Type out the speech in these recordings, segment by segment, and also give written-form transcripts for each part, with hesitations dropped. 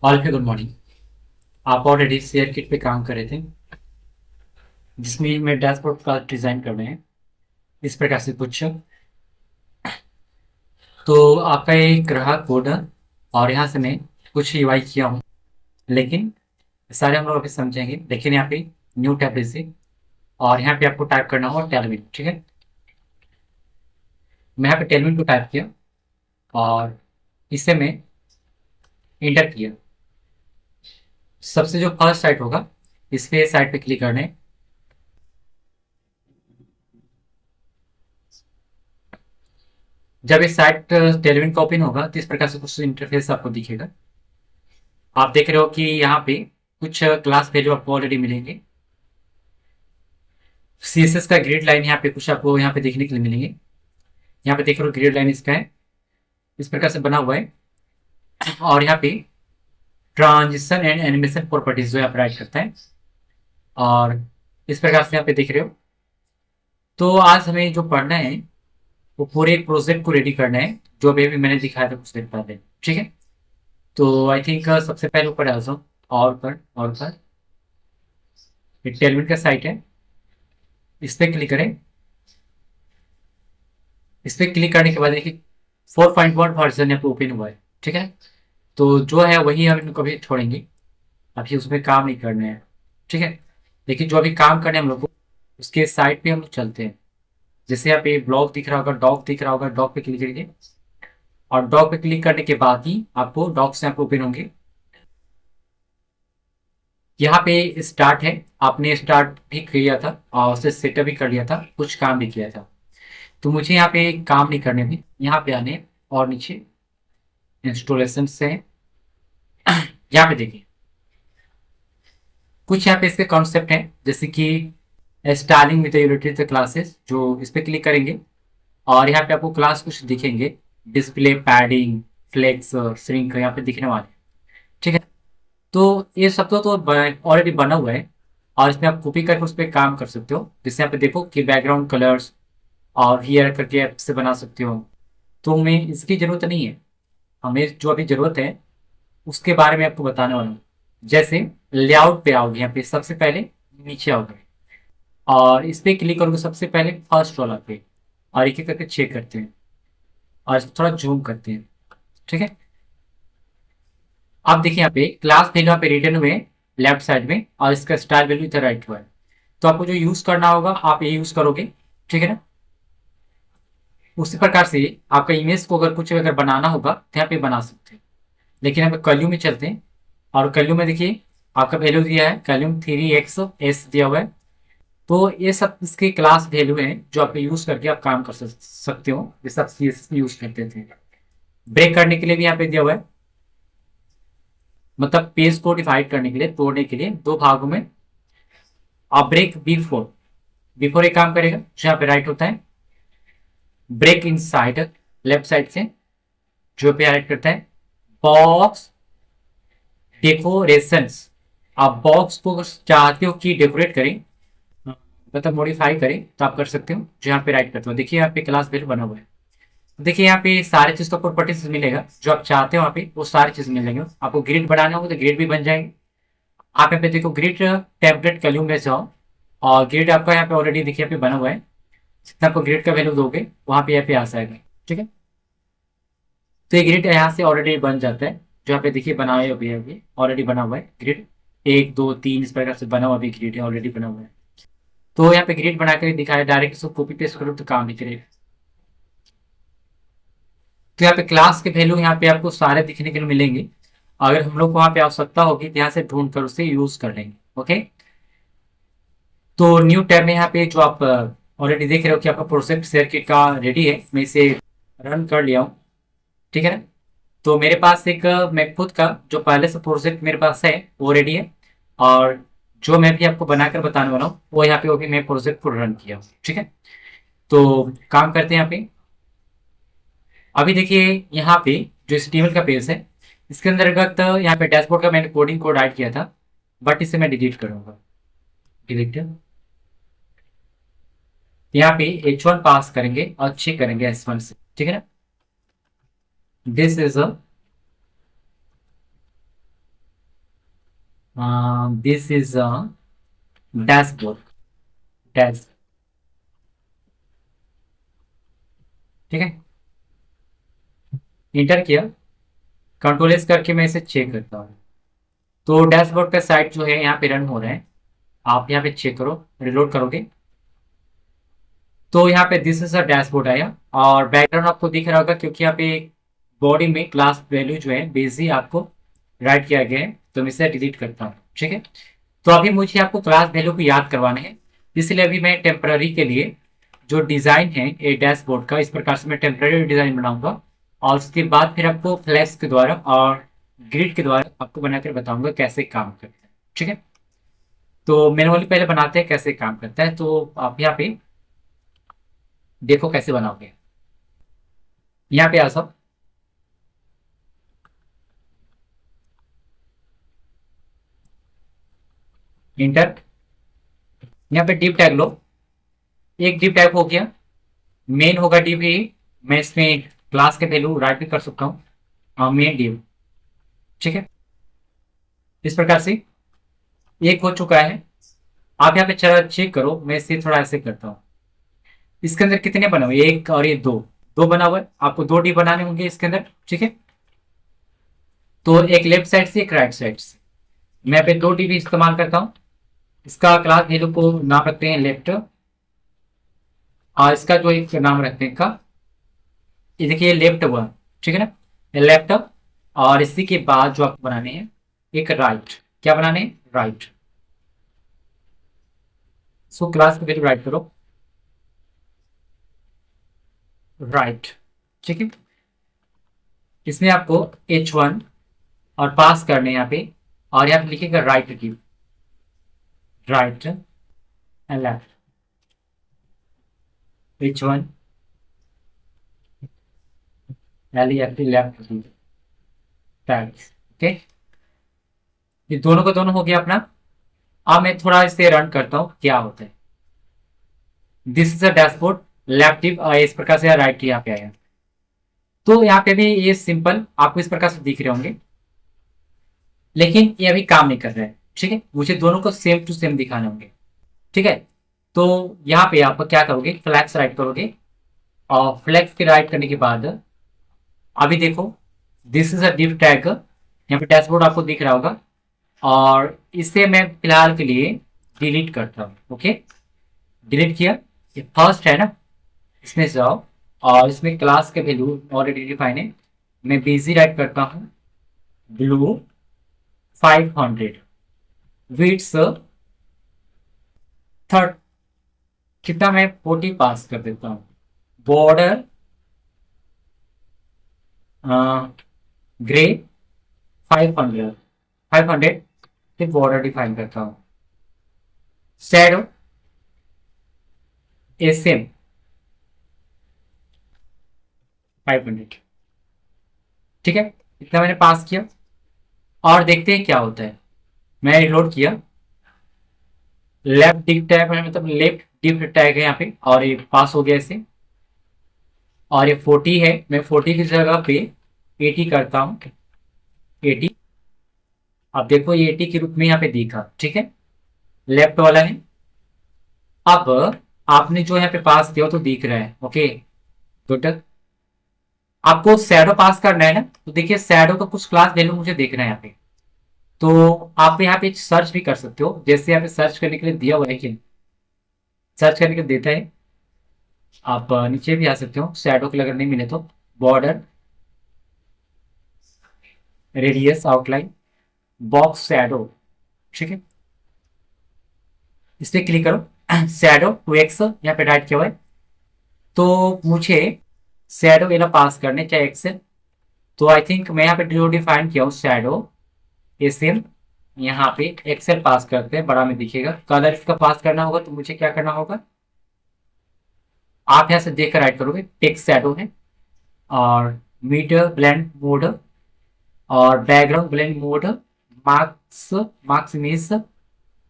All पे good morning. आप already share kit पे काम कर रहे थे जिसमें मैं डैशबोर्ड का डिज़ाइन कर रहे हैं इस प्रकार से कुछ। तो आपका ये ग्राहक कोड है और यहाँ से मैं कुछ यूआई किया हूँ, लेकिन सारे हम लोग अभी समझेंगे। लेकिन यहाँ पे न्यू टैब से और यहाँ पे आपको टाइप करना होगा टेलविन। ठीक है, मैं यहाँ पे टेलविन को टाइप किया और इसे मैं इंटर किया। सबसे जो फर्स्ट साइट होगा इस पे साइट पे क्लिक करना है। जब ये साइट टेलविन का ओपन होगा तो इस प्रकार से कुछ इंटरफेस आपको दिखेगा। आप देख रहे हो कि यहाँ पे कुछ क्लास वैल्यू आपको ऑलरेडी मिलेंगे। सीएसएस का ग्रिड लाइन यहाँ पे कुछ आपको यहाँ पे देखने के लिए मिलेंगे। यहाँ पे देख रहे हो ग्रिड लाइन इसका है, इस प्रकार से बना हुआ है। और यहाँ पे ट्रांजिशन एंड एनिमेशन प्रॉपर्टीज जो अप्लाई करता है और इस प्रकार से यहाँ पे देख रहे हो। तो आज हमें जो पढ़ना है वो पूरे एक प्रोजेक्ट को रेडी करना है जो अभी अभी मैंने दिखाया था कुछ देर पहले। ठीक है, तो आई थिंक सबसे पहले ऊपर आ जाओ और पर टेलविन का साइट है, इस पर क्लिक करें। इस पर क्लिक करने के बाद देखिए 4.1 वर्जन यहाँ पे ओपन हुआ है। ठीक है, तो जो है वही हम इनको कभी छोड़ेंगे, अभी उसमें काम नहीं करने हैं। ठीक है, लेकिन जो अभी काम करने हैं हम लोग को उसके साइट पे हम लोग चलते हैं। जैसे यहाँ पे ब्लॉग दिख रहा होगा, डॉग दिख रहा होगा, डॉग पे क्लिक करिए और डॉग पे क्लिक करने के बाद ही आपको डॉग्स यहाँ पे ओपन होंगे। यहाँ पे स्टार्ट है, आपने स्टार्ट भी किया था और उसे सेटअप भी कर लिया था, कुछ काम भी किया था। तो मुझे यहाँ पे काम नहीं करने भी, यहाँ पे आने और नीचे इंस्टॉलेशन से यहाँ पे देखिए कुछ यहाँ पे इसके कॉन्सेप्ट हैं, जैसे कि स्टाइलिंग विद यूनिटी क्लासेस। जो इस पे क्लिक करेंगे और यहाँ पे आपको क्लास कुछ दिखेंगे, डिस्प्ले, पैडिंग, फ्लेक्स, श्रिंक यहाँ पे दिखने वाले। ठीक है, तो ये सब तो ऑलरेडी बना हुआ है और इसमें आप कॉपी करके उस पर काम कर सकते हो। जैसे यहाँ पे देखो कि बैकग्राउंड कलर्स और हियर करके आप से बना सकते हो। तो हमें इसकी जरूरत नहीं है, हमें जो अभी जरूरत है उसके बारे में आपको बताने वाला हूँ। जैसे लेआउट पे आओगे, यहाँ पे सबसे पहले नीचे आओगे और इस पे क्लिक करोगे सबसे पहले फर्स्ट वाला पे और एक एक करके चेक करते हैं और इसको थोड़ा जूम करते हैं। ठीक है, आप देखिए यहाँ पे क्लास वैल्यू यहाँ पे रिटर्न हुए लेफ्ट साइड में और इसका स्टाइल वैल्यू इधर राइट हुआ है। तो आपको जो यूज करना होगा आप ये यूज करोगे। ठीक है ना, उसी प्रकार से आपका इमेज को अगर कुछ अगर बनाना होगा तो यहाँ पे बना सकते हैं। लेकिन यहाँ पे कल्यू में चलते हैं और कल्यू में देखिए आपका वैल्यू दिया है कल्यूम 3x दिया हुआ है। तो ये सब इसके क्लास वैल्यू हैं जो आप यूज करके आप काम कर सकते हो, जैसे आप CSS में यूज करते थे। ब्रेक करने के लिए भी यहाँ पे दिया हुआ है, मतलब पेज को डिवाइड करने के लिए, तोड़ने के लिए दो भागों में। आप ब्रेक बिफोर बिफोर एक काम करेगा जो यहाँ पे राइट होता है। Break inside left side से जो पे राइट करता है। बॉक्स डेकोरेशंस, आप बॉक्स को अगर चाहते हो कि डेकोरेट करें, मतलब मॉडिफाई करें, तो आप कर सकते हो जो यहाँ पे राइट करते हो। देखिए यहाँ पे क्लास वैल्यू बना हुआ है। देखिए यहाँ पे सारे चीज का प्रॉपर्टीज मिलेगा, जो आप चाहते हो वहाँ पे वो सारी चीज मिलेंगे। आपको ग्रिड बनाना होगा तो ग्रिड भी बन जाएंगे। आप यहाँ पे देखो ग्रिड टेम्पलेट कल्यूम में जाओ और ग्रिड आपका यहाँ पे ऑलरेडी देखिए यहाँ पे बना हुआ है। जितना आपको ग्रिड का वैल्यू दोगे वहाँ पे यहाँ पे आ जाएगा। ठीक है, तो ये ग्रिड यहाँ से ऑलरेडी बन जाता है, जो यहाँ पे देखिए बना हुआ है अभी अभी ऑलरेडी बना हुआ है ग्रिड। 1 2 3 इस प्रकार से बना हुआ अभी ग्रिड है, ऑलरेडी बना हुआ है। तो यहाँ पे ग्रिड बना कर दिखाया, डायरेक्ट इसको कॉपी पेस्ट करो तो काम नहीं करेगा। तो यहाँ पे क्लास के वैल्यू यहाँ पे आपको सारे दिखने के लिए मिलेंगे। अगर हम लोग को वहाँ पे आवश्यकता होगी तो यहाँ से ढूंढ कर उसे यूज कर लेंगे। ओके, तो न्यू टैब में यहाँ पे जो आप ऑलरेडी देख रहे हो कि आपका प्रोजेक्ट शेयर किट का रेडी है, मैं इसे रन कर लिया हूँ। ठीक है ना, तो मेरे पास एक मैं खुद का जो पहले से प्रोजेक्ट मेरे पास है वो रेडी है और जो मैं भी आपको बनाकर बताने वाला हूँ वो यहाँ पे वो भी मैं प्रोजेक्ट को रन किया हूँ। ठीक है, तो काम करते हैं यहाँ पे। अभी देखिए यहाँ पे जो HTML का पेज है इसके अंतर्गत यहाँ पे डैशबोर्ड का मैंने कोडिंग कोड ऐड किया था, बट इसे मैं डिलीट करूंगा। डिलीट, यहाँ पे H1 पास करेंगे और चेक करेंगे S1 से। ठीक है ना, this is a this is dashboard, dash, ठीक है। इंटर किया, कंट्रोल एस करके मैं इसे चेक करता हूँ। तो डैशबोर्ड का साइट जो है यहाँ पे रन हो रहा है। आप यहाँ पे चेक करो, रिलोड करोगे तो यहाँ पे दिस इज अ डैशबोर्ड आया, और बैकग्राउंड आपको दिख रहा होगा क्योंकि यहाँ पे बॉडी में क्लास वैल्यू जो है बेसी आपको राइट किया गया है। तो मैं इसे डिलीट करता हूँ, ठीक है। तो अभी मुझे आपको क्लास वैल्यू को याद करवाना है, इसलिए अभी मैं टेम्पररी के लिए जो डिजाइन है ए डैशबोर्ड का, इस प्रकार से मैं टेम्पररी डिजाइन बनाऊंगा, और उसके बाद फिर आपको फ्लैश के द्वारा और ग्रिड के द्वारा आपको बनाकर बताऊंगा कैसे काम करता है, ठीक है। तो मैनुअली पहले बनाते हैं कैसे काम करता है। तो आप यहाँ पे देखो कैसे बनाओगे। यहाँ पे आ सब, इंटर, यहाँ पे डिव टैग लो। एक डिव टैग हो गया, मेन होगा डिव ही। मैं इसमें क्लास के वैल्यू राइट भी कर सकता हूँ, मेन डिव, ठीक है। इस प्रकार से एक हो चुका है। आप यहाँ पे चला चेक करो, मैं इसे थोड़ा ऐसे करता हूँ। इसके अंदर कितने बने हुए, एक और ये दो, दो बना हुआ है। आपको दो डी बनाने होंगे इसके अंदर, ठीक है। तो एक लेफ्ट साइड से एक राइट साइड से मैं यहाँ पे दो डी भी इस्तेमाल करता हूँ। इसका क्लास वैल्यू को नाम रखते हैं लेफ्ट, और इसका जो एक नाम रखते हैं का, ये देखिए लेफ्ट हुआ, ठीक है ना, लेफ्ट। और इसी के बाद जो आपको बनाने हैं एक राइट, क्या बनाने हैं, राइट। सो क्लास को वैल्यू राइट करो, राइट, ठीक है। इसमें आपको H1 और पास करने यहाँ पे, और यहाँ पे लिखेगा right give, right and left, H1 LEFT left give right, okay. ये दोनों का दोनों हो गया अपना। अब मैं थोड़ा इसे रन करता हूँ क्या होता है। This is a dashboard, left give इस प्रकार से, राइट यहाँ पे आया। तो यहाँ पे भी ये सिंपल आपको इस प्रकार से दिख रहे होंगे, लेकिन ये अभी काम नहीं कर रहा है, ठीक है। मुझे दोनों को सेम टू सेम दिखाने होंगे, ठीक है। तो यहाँ पे आप क्या करोगे, फ्लैक्स राइट करोगे, और फ्लैक्स के राइट करने के बाद अभी देखो this is a div tag, यहाँ पे डैशबोर्ड आपको दिख रहा होगा, और इसे मैं फिलहाल के लिए डिलीट करता हूँ, ओके। डिलीट किया, ये फर्स्ट है ना, इसमें से जाओ, और इसमें क्लास के वैल्यू ऑलरेडी डिफाइन है। मैं बिजी राइट करता हूँ, ब्लू 500, विड्स थर्ड, कितना, मैं 40 पास कर देता हूँ। बॉर्डर ग्रे 500, 500 फिर बॉर्डर डिफाइन करता हूँ। शैडो एसएम 500, ठीक है। इतना मैंने पास किया, और देखते हैं क्या होता है। मैं रिलोड किया, लेफ्ट डिव टैग है, मतलब लेफ्ट डिव टैग है यहाँ पे, और ये पास हो गया इसे। और ये 40 है, मैं 40 की जगह पे 80 करता हूँ, 80। अब देखो ये 80 के रूप में यहाँ पे दिखा, ठीक है, लेफ्ट वाला है। अब आपने जो यहाँ पे पास किया तो दिख रहा है, ओके। टोटल आपको शैडो पास करना है ना, तो देखिए शैडो का कुछ क्लास वैल्यू मुझे देखना है यहाँ पे। तो आप यहाँ पे सर्च भी कर सकते हो, जैसे यहाँ पे सर्च करने के लिए दिया हुआ है कि सर्च करने के लिए देता है। आप नीचे भी आ सकते हो, शैडो के अगर नहीं मिले तो border, radius, outline, box, shadow, ठीक है। इस पे क्लिक करो, शैडो 2x यहाँ पे राइट किया हुआ है। तो मुझे शैडो वेला पास करने चाहे एक्सेल, तो आई थिंक मैं यहाँ पे जो डिफाइन किया हूँ शैडो एसएम, यहाँ पे एक्सेल पास करते हैं, बड़ा में दिखेगा। कलर इसका पास करना होगा, तो मुझे क्या करना होगा, आप यहाँ से देख कर राइट करोगे, टेक्स्ट शैडो है, और मीटर ब्लेंड मोड, और background blend mode, marks, marks image.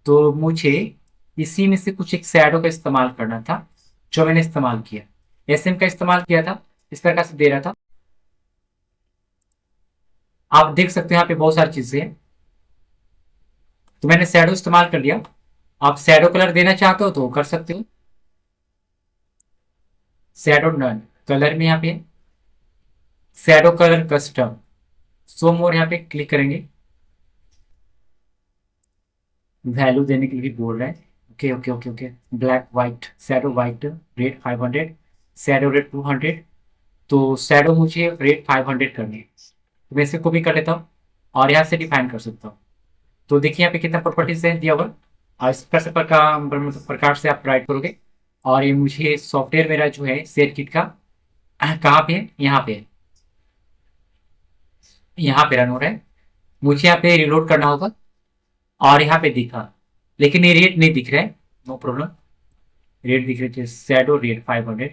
तो मुझे इसी में से कुछ एक शैडो का इस्तेमाल करना था, जो मैंने इस्तेमाल किया, एसएम का इस्तेमाल किया था, इस प्रकार से दे रहा था। आप देख सकते हैं यहाँ पे बहुत सारी चीजें हैं। तो मैंने शैडो इस्तेमाल कर दिया। आप शैडो कलर देना चाहते हो तो कर सकते हो। शैडो नन कलर में यहाँ पे शैडो कलर कस्टम सो मोर यहाँ पे क्लिक करेंगे। वैल्यू देने के लिए भी बोल रहा है। Okay okay okay okay. Black white shadow white red 500 shadow red 200। तो शैडो मुझे रेड 500 करनी है, तो मैं इसे कॉपी कर लेता हूँ और यहाँ से डिफाइन कर सकता हूँ। तो देखिए यहाँ पे कितना प्रॉपर्टीज है दिया हुआ, और इस प्रकार से आप राइट करोगे। और ये मुझे सॉफ्टवेयर मेरा जो है शेयर किट का कहाँ पे है, यहाँ पे है, यहाँ पे रन हो रहा है। मुझे यहाँ पे रिलोड करना होगा और यहाँ पे दिखा, लेकिन ये रेट नहीं दिख रहा है। नो प्रॉब्लम, रेट दिख रहे थे शैडो रेट 500।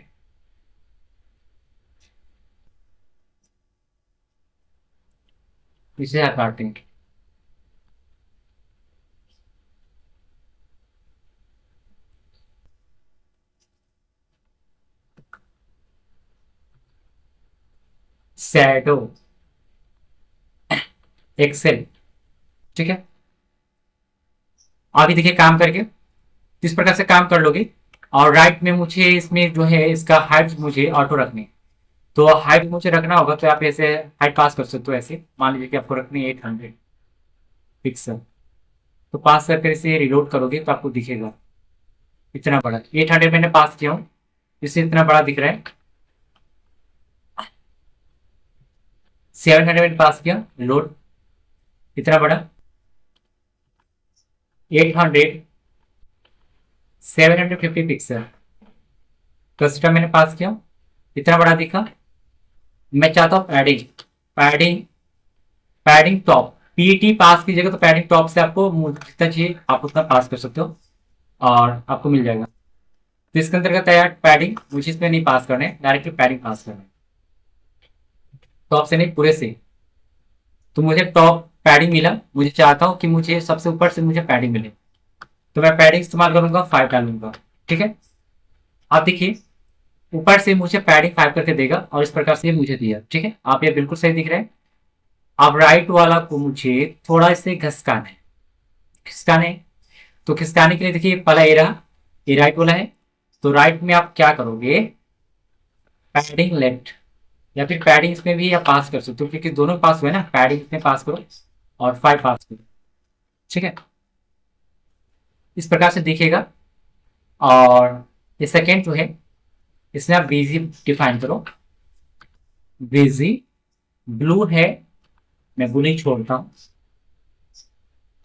इसे आप काटते हैं। शैडो एक्सेल, ठीक है। अभी देखिए काम करके किस प्रकार से काम कर लोगे। और राइट में मुझे इसमें जो है इसका हाइट मुझे ऑटो रखनी है, तो हाइट मुझे रखना होगा। तो आप ऐसे हाइट पास कर सकते हो। ऐसे मान लीजिए कि आपको रखनी है 800 पिक्सल, तो पास करके इसे रिलोड करोगे तो आपको दिखेगा इतना बड़ा। 800 मैंने पास किया हूँ, इससे इतना बड़ा दिख रहा है। 700 मैंने पास किया, लोड इतना बड़ा। 800 750 पिक्सल कस्टम मैंने पास किया, इतना बड़ा दिखा। मैं चाहता हूँ padding, padding padding top PT pass कीजिएगा तो पैडिंग टॉप से आपको जितना चाहिए आप उतना पास कर सकते हो और आपको मिल जाएगा। तो इसके अंतर्गत है पैडिंग, मुझे इसमें नहीं पास करना है, डायरेक्टली पैडिंग पास करना है, टॉप से नहीं पूरे से। तो मुझे टॉप पैडिंग मिला, मुझे चाहता हूँ कि मुझे सबसे ऊपर से मुझे पैडिंग मिले, तो मैं पैडिंग इस्तेमाल करूंगा 5 डालूंगा। ठीक है, आप देखिए ऊपर से मुझे पैडिंग 5 करके देगा और इस प्रकार से मुझे दिया। ठीक है, आप ये बिल्कुल सही दिख रहे हैं। अब राइट वाला को मुझे थोड़ा इसे घसकाना है, खिसकाने। तो खिसकाने के लिए देखिए पहला ये रहा, ये राइट वाला है। तो राइट में आप क्या करोगे, पैडिंग लेफ्ट या फिर पैडिंग इसमें भी आप पास कर सकते हो, क्योंकि दोनों पास हुए ना। पैडिंग इसमें पास करो और 5 पास करो। ठीक है, इस प्रकार से दिखेगा। और ये सेकेंड जो है इसमें आप बिजी डिफाइन करो। बिजी ब्लू है, मैं ब्लू नहीं छोड़ता हूँ,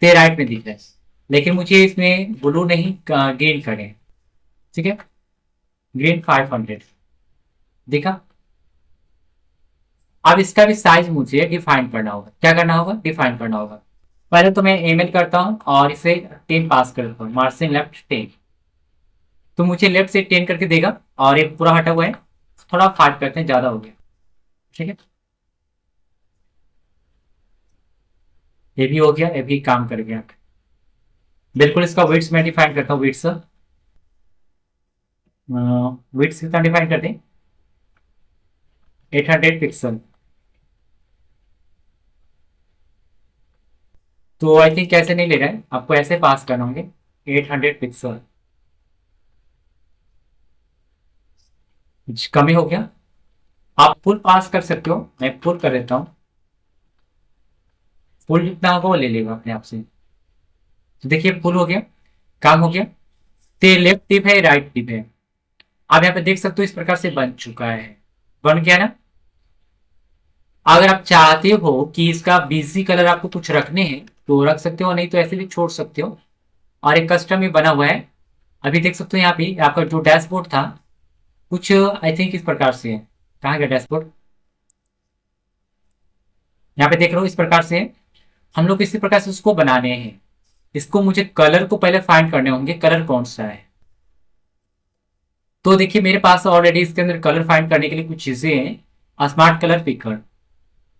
ते राइट में दिख रहा है, लेकिन मुझे इसमें ब्लू नहीं ग्रीन करने हैं। ठीक है, ग्रीन 500 देखा। अब इसका भी साइज मुझे डिफाइन करना होगा। क्या करना होगा, डिफाइन करना होगा। पहले तो मैं एमएल करता हूँ और इसे 10 पास करता हूँ, मार्जिन लेफ्ट 10। तो मुझे लेफ्ट से 10 करके देगा और ये पूरा हटा हुआ है, थोड़ा 5 करते हैं, ज्यादा हो गया। ठीक है, ये भी हो गया, ये भी काम कर गया। बिल्कुल इसका वेट्स मैं डिफाइन करता हूँ। वेट्स वेट्स कितना डिफाइन करते हैं, 800 पिक्सल। तो आई थिंक ऐसे नहीं ले रहा है, आपको ऐसे पास करना होंगे 800 पिक्सल। कुछ कमी हो गया, आप फुल पास कर सकते हो, मैं फुल कर देता हूँ। फुल जितना होगा वो ले लेगा अपने आप से। तो देखिए फुल हो गया, काम हो गया। तो लेफ्ट टिप है, राइट टिप है। आप यहाँ पे देख सकते हो इस प्रकार से बन चुका है, बन गया ना। अगर आप चाहते हो कि इसका बीसी कलर आपको कुछ रखने हैं तो रख सकते हो, नहीं तो ऐसे भी छोड़ सकते हो। और एक कस्टम ही बना हुआ है, अभी देख सकते हो। यहाँ पे आपका जो डैशबोर्ड था कुछ आई थिंक इस प्रकार से है। कहाँ गया डैशबोर्ड, यहाँ पे देख रहे हो इस प्रकार से है। हम लोग इसी प्रकार से उसको बनाने हैं। इसको मुझे कलर को पहले फाइंड करने होंगे, कलर कौन सा है। तो देखिए मेरे पास ऑलरेडी इसके अंदर कलर फाइंड करने के लिए कुछ चीजें हैं। स्मार्ट कलर पिकर,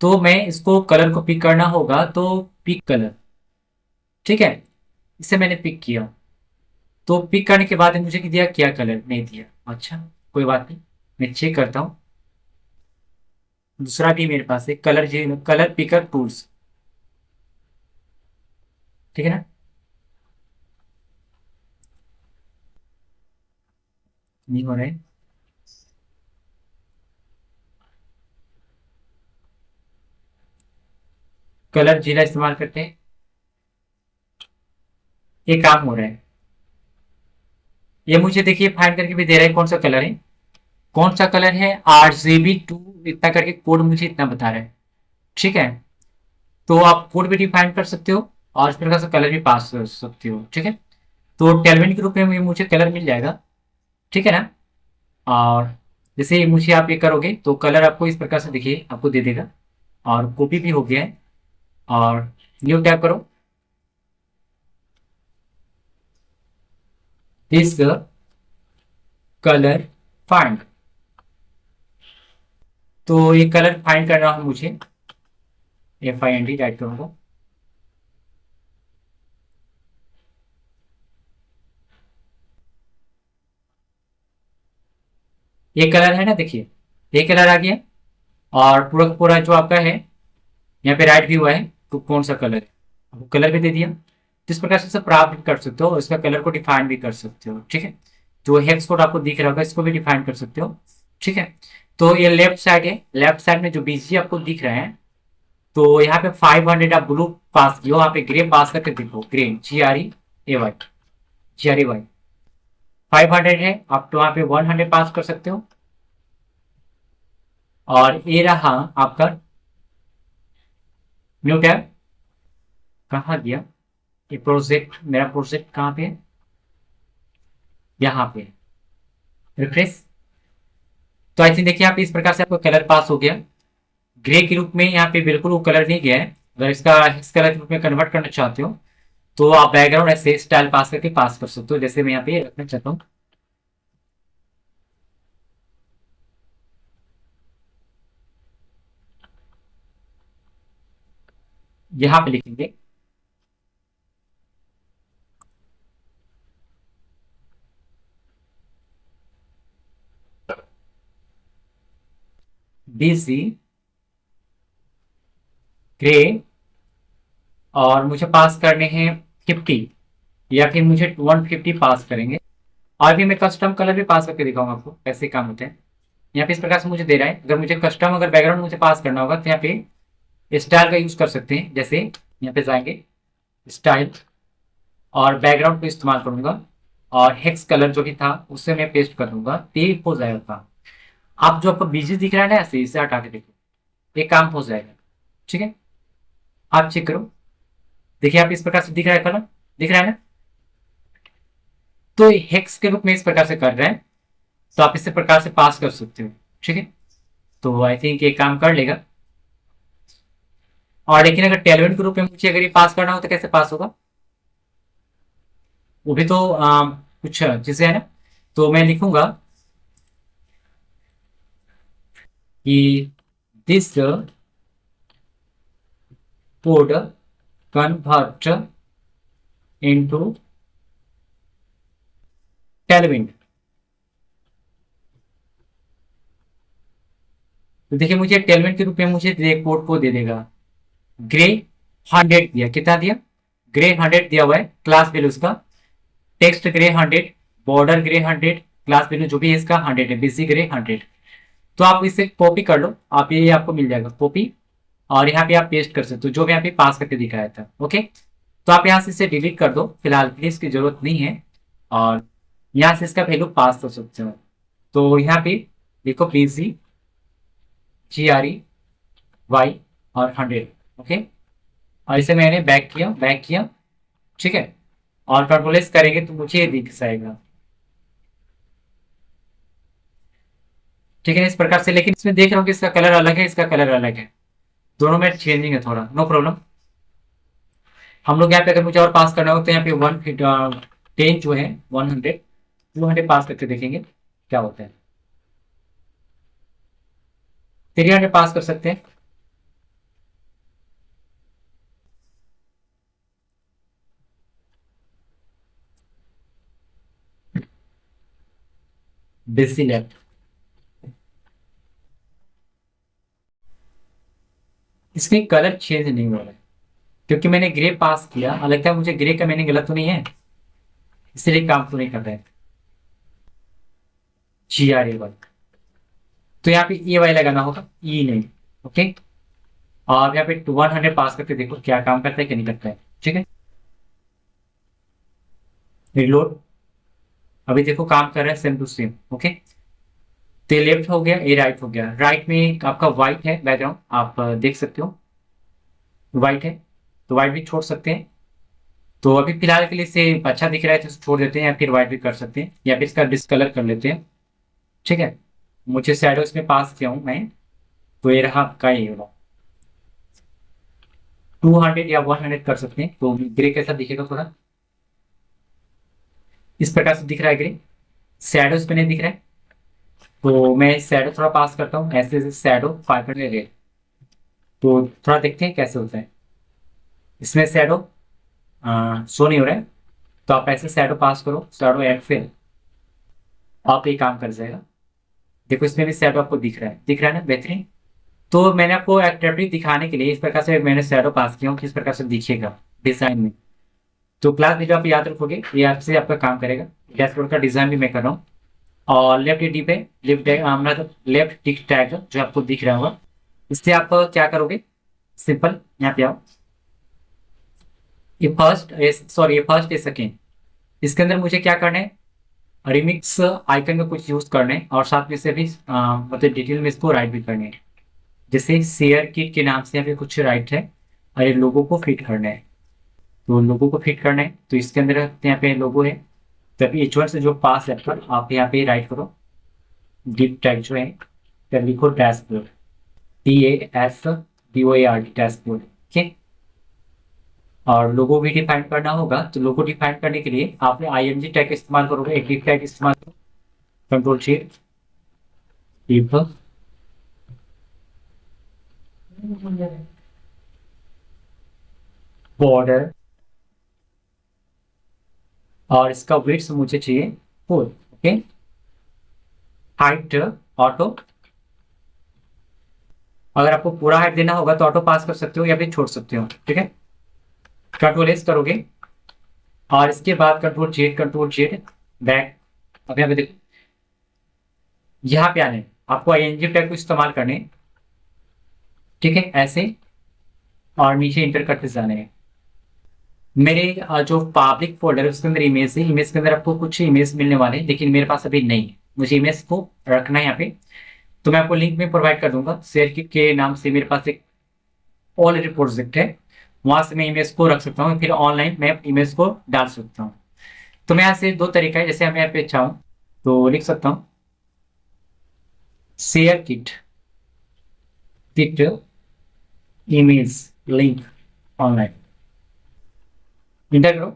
तो मैं इसको कलर को पिक करना होगा, तो पिक कलर। ठीक है, इसे मैंने पिक किया। तो पिक करने के बाद मुझे दिया क्या, कलर नहीं दिया। अच्छा कोई बात नहीं, मैं चेक करता हूँ। दूसरा भी मेरे पास है कलर, जी कलर पिकर टूल्स। ठीक है ना, नहीं हो रहा है। कलर जीरा इस्तेमाल करते हैं, ये काम हो रहा है। ये मुझे देखिए फाइंड करके भी दे रहा है कौन सा कलर है, कौन सा कलर है, RGB2 इतना करके कोड मुझे इतना बता रहा है। ठीक है, तो आप कोड भी डिफाइन कर सकते हो और इस प्रकार से कलर भी पास कर सकते हो। ठीक है, तो टेलविन के रूप में मुझे कलर मिल जाएगा। ठीक है ना। और जैसे मुझे आप ये करोगे तो कलर आपको इस प्रकार से देखिए आपको दे देगा, और कॉपी भी हो गया है। और न्यू टैब करो, दिस कलर फाइंड। तो ये कलर फाइंड करना हो मुझे, FIND टाइप करूंगा। ये कलर है ना, देखिए ये कलर आ गया। और पूरा का पूरा जो आपका है यहाँ पे राइट भी हुआ है, तो कौन सा कलर है, आपको कलर भी दे दिया। तो इस प्रकार से सब प्राप्त कर सकते हो और इसका कलर को डिफाइन भी कर सकते हो। ठीक है, जो हेक्स कोड आपको दिख रहा होगा इसको भी डिफाइन कर सकते हो। ठीक है, तो ये लेफ्ट साइड है, लेफ्ट साइड में जो BG आपको दिख रहा है, तो यहाँ पे 500 आप ब्लू पास किया, यहाँ पे ग्रे पास करके देखो, ग्रे GREAY, GREY 500 है, आप तो वहाँ पे 100 पास कर सकते हो। और ये रहा आपका न्यू टैब। कहाँ गया ये प्रोजेक्ट, मेरा प्रोजेक्ट कहाँ पे है, यहाँ पे रिफ्रेश। तो आई थिंक देखिए आप इस प्रकार से आपको कलर पास हो गया। ग्रे के रूप में यहाँ पे बिल्कुल वो कलर नहीं गया है। अगर इसका इस कलर के रूप में कन्वर्ट करना चाहते हो तो आप बैकग्राउंड ऐसे स्टाइल पास करके पास कर सकते हो, जैसे मैं यहाँ पे रखना चाहता हूँ। यहाँ पे लिखेंगे BC ग्रे, और मुझे पास करने हैं 50, या फिर मुझे 150 पास करेंगे। और भी मैं कस्टम कलर भी पास करके दिखाऊंगा आपको कैसे काम होते हैं। यहाँ पे इस प्रकार से मुझे दे रहा है, अगर मुझे कस्टम अगर बैकग्राउंड मुझे पास करना होगा तो यहाँ पे स्टाइल का यूज कर सकते हैं। जैसे यहाँ पे जाएंगे स्टाइल और बैकग्राउंड को इस्तेमाल करूंगा, और हेक्स कलर जो भी था उससे मैं पेस्ट कर दूंगा, ये हो जाएगा। आप जो आपको BG दिख रहा है ना, ऐसे इसे हटा के देखो, ये काम हो जाएगा। ठीक है, आप चेक करो, देखिए आप इस प्रकार से दिख रहा है, कलर दिख रहा है ना। तो हेक्स के रूप में इस प्रकार से कर रहे हैं, तो आप इस प्रकार से पास कर सकते हो। ठीक है, तो आई थिंक ये काम कर लेगा। और लेकिन अगर टेलवेंट के रूप में मुझे अगर ये पास करना हो तो कैसे पास होगा, वो भी तो कुछ चीजें है ना। तो मैं लिखूंगा कि this code convert into Tailwind. तो देखिए मुझे टेलविंड के रूप में मुझे कोड को दे देगा। ग्रे 100 दिया, कितना दिया, ग्रे 100 दिया हुआ है, क्लास वैल्यू उसका text grey 100, border grey 100, class value जो भी है इसका 100 है, BC ग्रे 100। तो आप इसे कॉपी कर लो, आप ये आपको मिल जाएगा कॉपी, और यहाँ पे आप पेस्ट कर सकते हो जो भी यहाँ पे पास करके दिखाया था। ओके, तो आप यहाँ से इसे डिलीट कर दो, फिलहाल के लिए इसकी जरूरत नहीं है। और यहाँ से इसका वैल्यू पास कर सकते हो। तो यहाँ पे देखो BC GREY और 100। ओके, और इसे मैंने बैक किया, बैक किया। ठीक है, और कंट्रोल एस करेंगे तो मुझे ये दिख जाएगा। ठीक है, इस प्रकार से। लेकिन इसमें देख रहा हूँ कि इसका कलर अलग है, इसका कलर अलग है, दोनों में चेंजिंग है थोड़ा, नो प्रॉब्लम। हम लोग यहाँ पे अगर मुझे और पास करना हो तो यहाँ पे 10 जो है 100 200 पास करके देखेंगे क्या होता है। 300 पास कर सकते हैं। BC लेफ्ट, इसमें कलर चेंज नहीं हो रहा है क्योंकि मैंने ग्रे पास किया। लगता है मुझे ग्रे का मैंने गलत तो नहीं है, इसलिए काम तो नहीं कर रहा है। GRA1। तो यहाँ पे ए वाई लगाना होगा, ई नहीं। ओके, और यहाँ पे 100 पास करके देखो क्या काम करता है क्या नहीं करता है। ठीक है, रिलोड। अभी देखो काम कर रहा है सेम टू सेम। ओके, तो लेफ्ट हो गया, ए राइट हो गया। राइट में आपका व्हाइट है बैकग्राउंड, आप देख सकते हो व्हाइट है, तो व्हाइट भी छोड़ सकते हैं। तो अभी फिलहाल के लिए इसे अच्छा दिख रहा है तो इसे छोड़ देते हैं, या फिर व्हाइट भी कर सकते हैं, या फिर इसका डिस्कलर कर लेते हैं। ठीक है, मुझे शैडो इसमें पास किया हूँ मैं, तो ये रहा आपका ये वाला। 200 या 100 कर सकते हैं। तो ग्रे कैसा दिखेगा, थोड़ा इस प्रकार से दिख रहा है ग्रे, शैडो इसमें नहीं दिख रहा है। तो मैं शैडो थोड़ा पास करता हूँ, ऐसे शैडो 500 रेड। तो थोड़ा देखते हैं कैसे होता है। इसमें शैडो शो नहीं हो रहा है, तो आप ऐसे शैडो पास करो, शैडो एड से आप ये काम कर जाएगा। देखो इसमें भी शैडो आपको दिख रहा है ना, बेहतरीन। तो मैंने आपको एक्टिविटी दिखाने के लिए इस प्रकार से मैंने शैडो पास किया हूँ, किस प्रकार से दिखेगा डिजाइन में। तो क्लास वीडियो आप याद रखोगे, ये आपसे आपका काम करेगा। डैशबोर्ड का डिजाइन भी मैं कर रहा हूँ। और लेफ्ट डी पे लेफ्ट मतलब लेफ्ट टिक टैग जो आपको दिख रहा होगा, इससे आप क्या करोगे, सिंपल यहाँ पे आओ। ये फर्स्ट, सॉरी ये फर्स्ट ये सेकेंड, इसके अंदर मुझे क्या करना है, रिमिक्स आइकन का कुछ यूज करना है, और साथ में से भी मतलब डिटेल में इसको राइट भी करने है। जैसे शेयर किट के नाम से यहाँ पे कुछ राइट है, और ये लोगों को फिट करना है। तो लोगों को फिट करना है, तो इसके अंदर यहाँ पे लोगो है। तभी H1 से जो पास है आप यहाँ पे राइट करो, डिप टैग जो है, फिर लिखो डैशबोर्ड, DASBOARD डैशबोर्ड। ठीक है, और लोगो भी डिफाइन करना होगा। तो लोगो डिफाइन करने के लिए आपने IMG टैग का इस्तेमाल करोगे, एक डिप टैग इस्तेमाल करो, कंट्रोल शेयर डिप बॉर्डर, और इसका विड्थ मुझे चाहिए 4। ओके, हाइट ऑटो, अगर आपको पूरा हाइट देना होगा तो ऑटो पास कर सकते हो या फिर छोड़ सकते हो। ठीक है, कंट्रोल एस करोगे, और इसके बाद कंट्रोल जेड बैक। अब यहाँ पे देखो, यहाँ पे आने आपको ING टैग को इस्तेमाल करने। ठीक है, ऐसे, और नीचे इंटर करते जाने हैं। मेरे जो पब्लिक फोल्डर है उसके अंदर इमेज है, इमेज के अंदर आपको कुछ इमेज मिलने वाले हैं, लेकिन मेरे पास अभी नहीं है, मुझे इमेज को रखना है यहाँ पे। तो मैं आपको लिंक में प्रोवाइड कर दूंगा, शेयर किट के नाम से मेरे पास एक ऑलरेडी प्रोजेक्ट है, वहां से मैं इमेज को रख सकता हूँ, फिर ऑनलाइन मैं इमेज को डाल सकता हूँ। तो मैं यहाँ से दो तरीका है, जैसे मैं यहाँ पे चाहूँ तो लिख सकता हूँ share kit kit image link online, inter करो,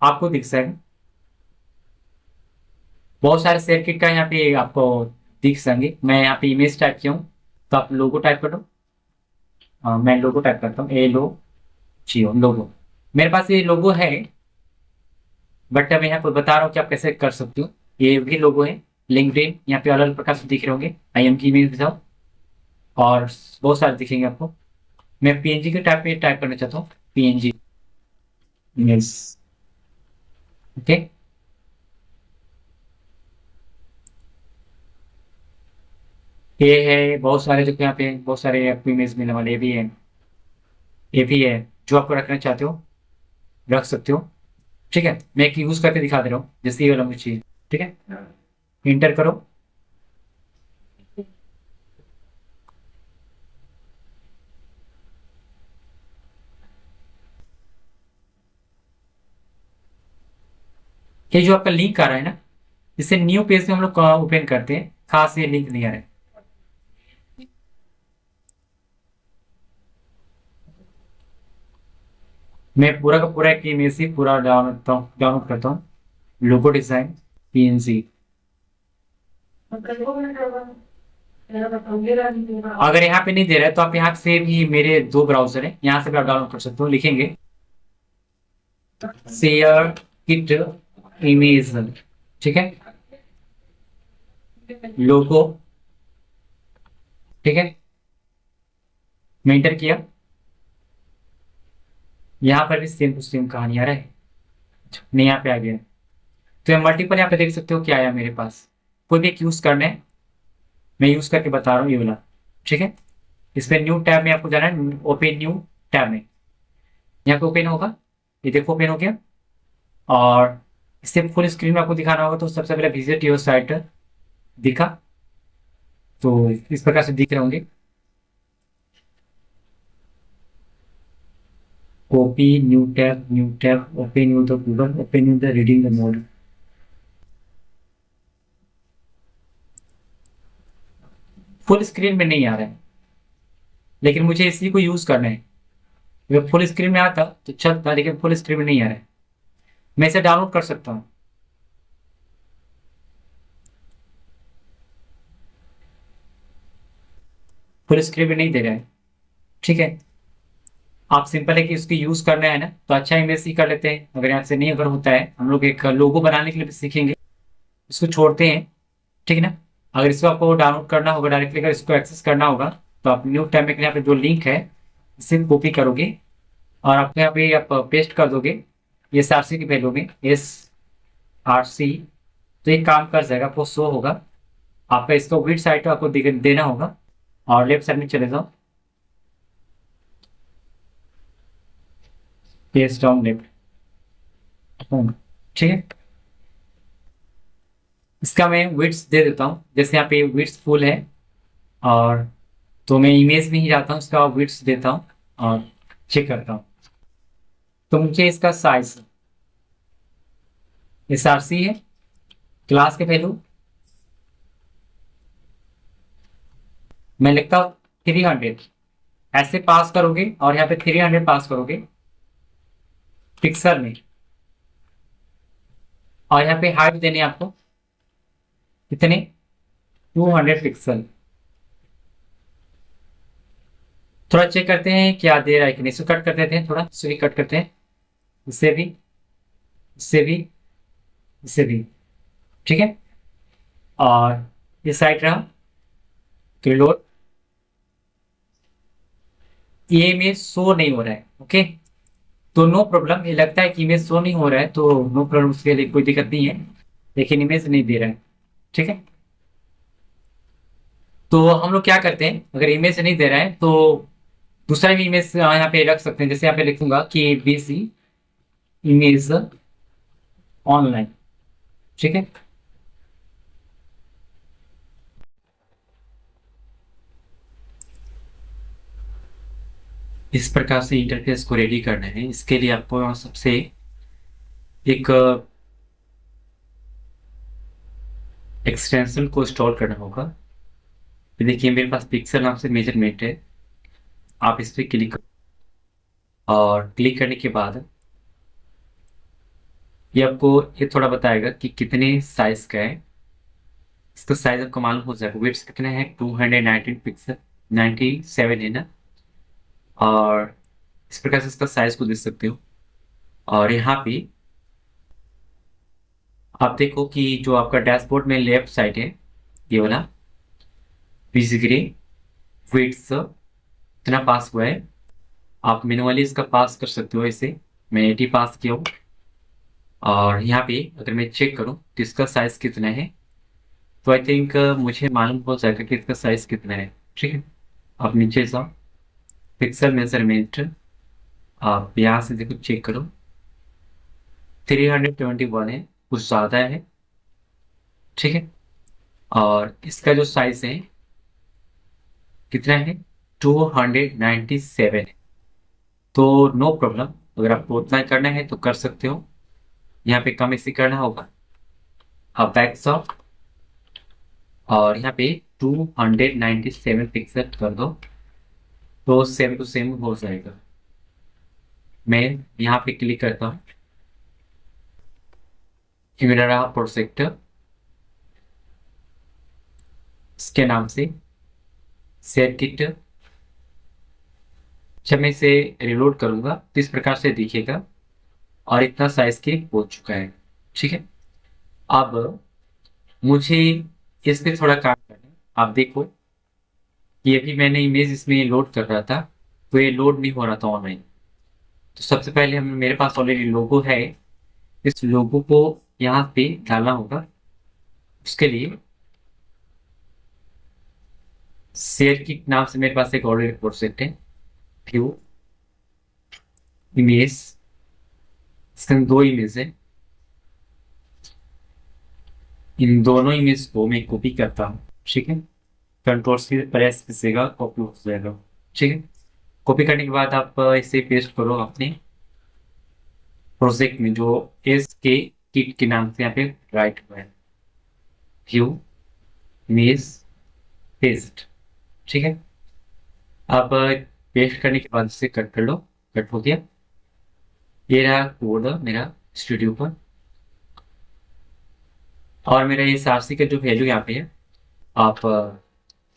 आपको दिख जाएगा। बहुत सारे शेयर किट का यहाँ पे आपको दिख जाएंगे। मैं यहाँ पे इमेज टाइप किया हूँ, तो आप लोगो टाइप कर दो। मैं लोगो टाइप करता हूँ, लोगो। मेरे पास ये लोगो है, बट मैं यहाँ पर बता रहा हूँ कि आप कैसे कर सकते हो। ये भी लोगो है, लिंक्डइन, यहाँ पे अलग अलग प्रकार से दिख रहे होंगे। IM की इमेज जाओ, और बहुत सारे दिखेंगे आपको। मैं PNG के टाइप में टाइप करना चाहता हूँ, PNG इमेज। ओके, ये है बहुत सारे, जो कि यहाँ पे बहुत सारे आपको इमेज मिलने वाले, ये भी है, ये भी है। जो आपको रखना चाहते हो रख सकते हो। ठीक है, मैं एक यूज करके दिखा दे रहा हूँ, जैसे ये वाला मुझे चाहिए। ठीक है, इंटर करो, ये जो आपका लिंक आ रहा है ना, इसे न्यू पेज में हम लोग ओपन करते हैं, खास ये लिंक नहीं आ रहा है। मैं पूरा का पूरा एक इमेज ही पूरा डाउनलोड करता हूँ, लोगो डिजाइन PNG। अगर यहाँ पे नहीं दे रहा है तो आप यहाँ से भी, मेरे 2 ब्राउजर हैं, यहाँ से भी आप डाउनलोड कर सकते हो। लिखेंगे शेयर किट इमेज, ठीक है, लोगो। ठीक है, मैं इंटर किया, यहाँ पर भी सेम टू सेम कहानी आ रहा है, नहीं यहाँ पे आ गया। तो ये मल्टीपल यहाँ पे देख सकते हो क्या आया मेरे पास, कोई भी एक यूज़ करना है, मैं यूज़ करके बता रहा हूँ ये वाला, ठीक है। इस पर न्यू टैब में आपको जाना है, ओपन न्यू टैब में, यहाँ पे ओपन होगा, ये देखो ओपन हो गया। और इससे फुल स्क्रीन में आपको दिखाना होगा, तो सबसे पहले विजिट योर साइट दिखा, तो इस प्रकार से दिख रहे होंगे, copy new tab open new the Google, open new the reading the mode. Full screen में नहीं आ रहा है, लेकिन मुझे इसी को यूज करना है। अगर फुल स्क्रीन में आता तो चलता, लेकिन फुल स्क्रीन में नहीं आ रहा है। मैं इसे डाउनलोड कर सकता हूँ, फुल स्क्रीन में नहीं दे रहा है, ठीक है। आप सिंपल है कि उसकी यूज करना है ना, तो अच्छा इमेज ही कर लेते हैं। अगर यहाँ से नहीं अगर होता है, हम लोग एक लोगो बनाने के लिए भी सीखेंगे, इसको छोड़ते हैं, ठीक है ना। अगर इसको आपको डाउनलोड करना होगा डायरेक्टली, अगर इसको एक्सेस करना होगा, तो आप न्यू टैब में यहाँ पे जो लिंक है इसे कॉपी करोगे और आप यहाँ पे आप पेस्ट कर दोगे एस आर सी की वैल्यू में, SRC, तो ये काम कर जाएगा, आपको शो होगा। आपका इसको विड साइड आपको देना होगा, और लेफ्ट साइड में चले जाओ, पेस्ट डाउन लेफ्ट, ठीक है। इसका मैं विड्थ दे देता हूँ, जैसे यहाँ पे विड्थ फुल है, और तो मैं इमेज में ही जाता हूँ, इसका विड्थ देता हूँ और चेक करता हूँ। तो मुझे इसका साइज SRC है, क्लास के वैल्यू मैं लिखता हूँ 300, ऐसे पास करोगे और यहाँ पे 300 पास करोगे पिक्सल में, और यहाँ पे हाइट देने आपको कितने, 200 पिक्सल। थोड़ा चेक करते हैं क्या दे रहा है कि नहीं, इसको कट कर देते हैं, थोड़ा इसको भी कट करते हैं, इससे भी, इससे भी, इससे भी, ठीक है। और ये साइड रहा क्लोड, ये इमेज शो नहीं हो रहा है, ओके। तो नो प्रॉब्लम, ये लगता है कि इमेज शो नहीं हो रहा है तो नो प्रॉब्लम, उसके लिए कोई दिक्कत नहीं है, लेकिन इमेज नहीं दे रहा है, ठीक है। तो हम लोग क्या करते हैं, अगर इमेज नहीं दे रहा है तो दूसरा भी इमेज यहाँ पे रख सकते हैं। जैसे यहाँ पे लिखूंगा कि BC इमेज ऑनलाइन, ठीक है। इस प्रकार से इंटरफेस को रेडी करना है। इसके लिए आपको सबसे एक एक्सटेंशन को इंस्टॉल करना होगा। देखिए मेरे पास पिक्सल नाम से मेजरमेंट है, आप इस पर क्लिक करो, और क्लिक करने के बाद ये आपको ये थोड़ा बताएगा कि कितने साइज का है। इसका साइज आपको मालूम हो जाएगा, विड्थ कितना है, 219 पिक्सल, 97 है ना। और इस प्रकार से इसका साइज को देख सकते हो। और यहाँ पे आप देखो कि जो आपका डैशबोर्ड में लेफ्ट साइड है, ये वाला बेसिकली विड्थ इतना पास हुआ है, आप मैनुअली इसका पास कर सकते हो। इसे मैं 80 पास किया हूँ, और यहाँ पे अगर मैं चेक करूँ तो इसका साइज कितना है, तो आई थिंक मुझे मालूम हो जाएगा कि इसका साइज कितना है, ठीक है। आप नीचे जाओ, पिक्सल मेजरमेंट, आप यहाँ से देखो चेक करो, 321 है, कुछ ज़्यादा है, ठीक है। और इसका जो साइज है कितना है, 297 है। तो नो प्रॉब्लम, अगर आपको उतना करना है तो कर सकते हो। यहाँ पे कम इसी करना होगा, आप बैक जाओ और यहाँ पे 297 पिक्सल कर दो, तो सेम टू सेम हो जाएगा। मैं यहाँ पे क्लिक करता हूँ, ये मेरा रहा प्रोजेक्ट, इसके नाम से शेयर किट। जब मैं इसे रिलोड करूंगा तो इस प्रकार से दिखेगा, और इतना साइज की हो चुका है, ठीक है। अब मुझे इस पे थोड़ा काम करना है। आप देखो ये भी मैंने इमेज इसमें लोड कर रहा था, तो ये लोड नहीं हो रहा था ऑनलाइन। तो सबसे पहले हम, मेरे पास ऑलरेडी लोगो है, इस लोगो को यहाँ पे डालना होगा। उसके लिए शेयर किट नाम से मेरे पास एक और प्रोजेक्ट है, व्यू इमेज। इसके अंदर 2 इमेज है, इन दोनों इमेज को मैं कॉपी करता हूँ। ठीक है, कंट्रोल सी प्रेस कीजिएगा, कॉपी हो जाएगा। ठीक है, कॉपी करने के बाद आप इसे पेस्ट करो अपने प्रोजेक्ट में, जो एस के किट के नाम से यहाँ पे राइट हुआ है, व्यू इमेज पेस्ट। ठीक है, अब पेस्ट करने के बाद इसे कट कर लो। कट हो गया, ये रहा कोड मेरा स्टूडियो पर। और मेरा ये सारसी का जो वैल्यू यहाँ पे है, आप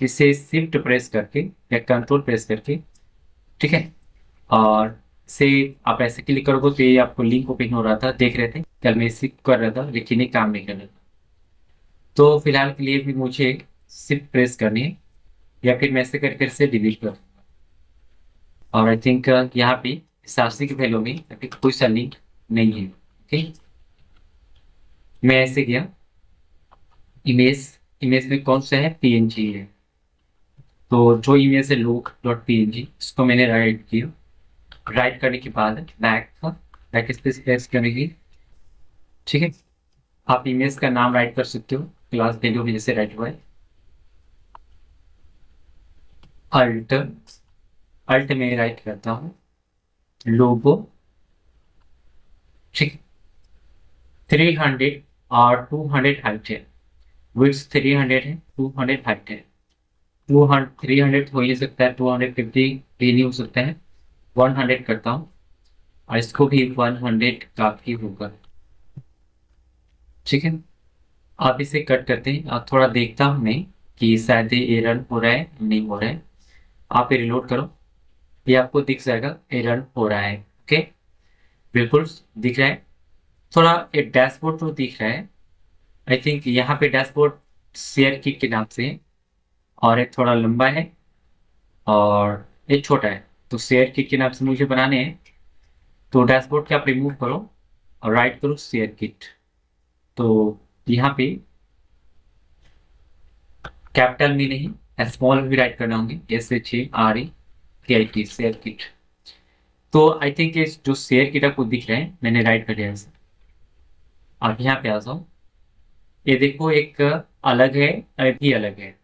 इसे शिफ्ट प्रेस करके या कंट्रोल प्रेस करके, ठीक है, और से आप ऐसे क्लिक करोगे तो ये आपको लिंक ओपन हो रहा था, देख रहे थे कल मैं इसी कर रहा था, लेकिन ये काम नहीं कर रहा था। तो फिलहाल के लिए भी मुझे शिफ्ट प्रेस करनी है, या फिर मैं ऐसे करके इसे डिलीट कर दूंगा। और आई थिंक यहाँ पे सारसी की वैल्यू में अभी कोई सा लिंक नहीं है। ओके, मैं ऐसे गया, इमेज इमेज में कौन सा है, पीएनजी है। तो जो इमेज है लोग डॉट पीएनजी, इसको मैंने राइट किया। राइट करने के बाद बैक स्पेस प्रेस करेंगे। ठीक है, आप इमेज का नाम राइट कर सकते हो, क्लास वैल्यू में जैसे राइट हुआ है। अल्ट अल्ट में राइट करता हूँ लोगो। ठीक, 300 और 200 हाइट है, विड्थ 300 है, 200 हाइट है। 300 हो ही सकता है, 250 भी नहीं हो सकता है। 100 करता हूँ, और इसको भी 100 काफी होगा। ठीक है, आप इसे कट करते हैं। आप थोड़ा देखता हूँ मैं कि शायद ये रन हो रहा है, नहीं हो रहा है। आप ये रिलोड करो, ये आपको दिख जाएगा ये रन हो रहा है। ओके, बिल्कुल दिख रहा है। थोड़ा ये डैशबोर्ड तो दिख रहा है, आई थिंक यहाँ पे डैशबोर्ड शेयर किट के नाम से है, और एक थोड़ा लंबा है और एक छोटा है। तो शेयर किट के नाम से मुझे बनाने हैं, तो डैशबोर्ड के आप रिमूव करो और राइट करो शेयर किट। तो यहाँ पे कैपिटल में नहीं, स्मॉल में भी राइट करना होंगे, SHAREKIT शेयर किट। तो आई थिंक ये जो शेयर किट आपको दिख रहा है, मैंने राइट कर दिया इसे। अब यहाँ पे आ जाओ, ये देखो एक अलग है, एक ही अलग है।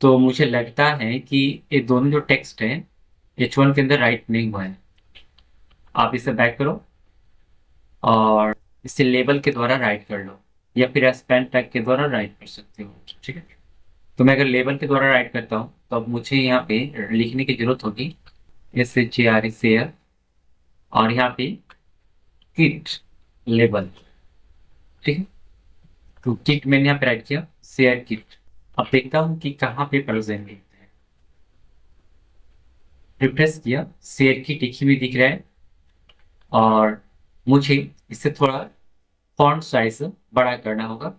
तो मुझे लगता है कि ये दोनों जो टेक्स्ट है H1 के अंदर राइट नहीं हुआ है। आप इसे बैक करो और इसे लेबल के द्वारा राइट कर लो, या फिर स्पेन टैग के द्वारा राइट कर सकते हो। ठीक है, तो मैं अगर लेबल के द्वारा राइट करता हूँ तो अब मुझे यहाँ पे लिखने की जरूरत होगी SHARE शेयर, और यहाँ पे किट लेबल। ठीक है, तो किट मैंने यहाँ पे राइट किया, शेयर किट। अब देखता हूँ कि कहाँ पे प्रेजेंट है। रिफ्रेश किया, शेयर किट लिखी हुई दिख रहा है, और मुझे इसे थोड़ा फॉन्ट साइज बड़ा करना होगा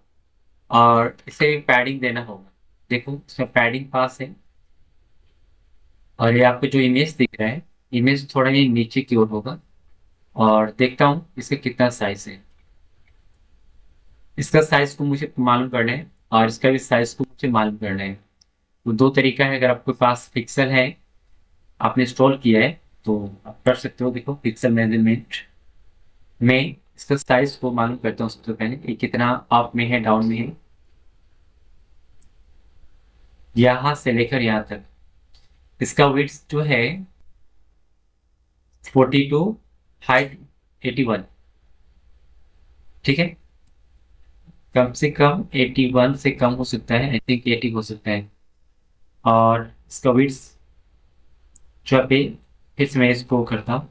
और इसे पैडिंग देना होगा। देखो इसमें पैडिंग पास है, और ये आपको जो इमेज दिख रहा है, इमेज थोड़ा ही नीचे की ओर होगा। और देखता हूँ इसका कितना साइज है। इसका साइज को मुझे मालूम करना है, और इसका भी साइज को मुझे मालूम करना है। तो 2 तरीका है, अगर आपके पास पिक्सल है, आपने इंस्टॉल किया है, तो आप कर सकते हो। देखो पिक्सल मेजरमेंट में इसका साइज को मालूम करता हूँ सबसे पहले, ये कितना अप में है, डाउन में है, यहाँ से लेकर यहाँ तक। इसका विड्थ जो है 42, हाइट 81। ठीक है, कम से कम 81 से कम हो सकता है, आई थिंक 80 हो सकता है। और इसका विड्थ जो पे, फिर से मैं इसको करता हूँ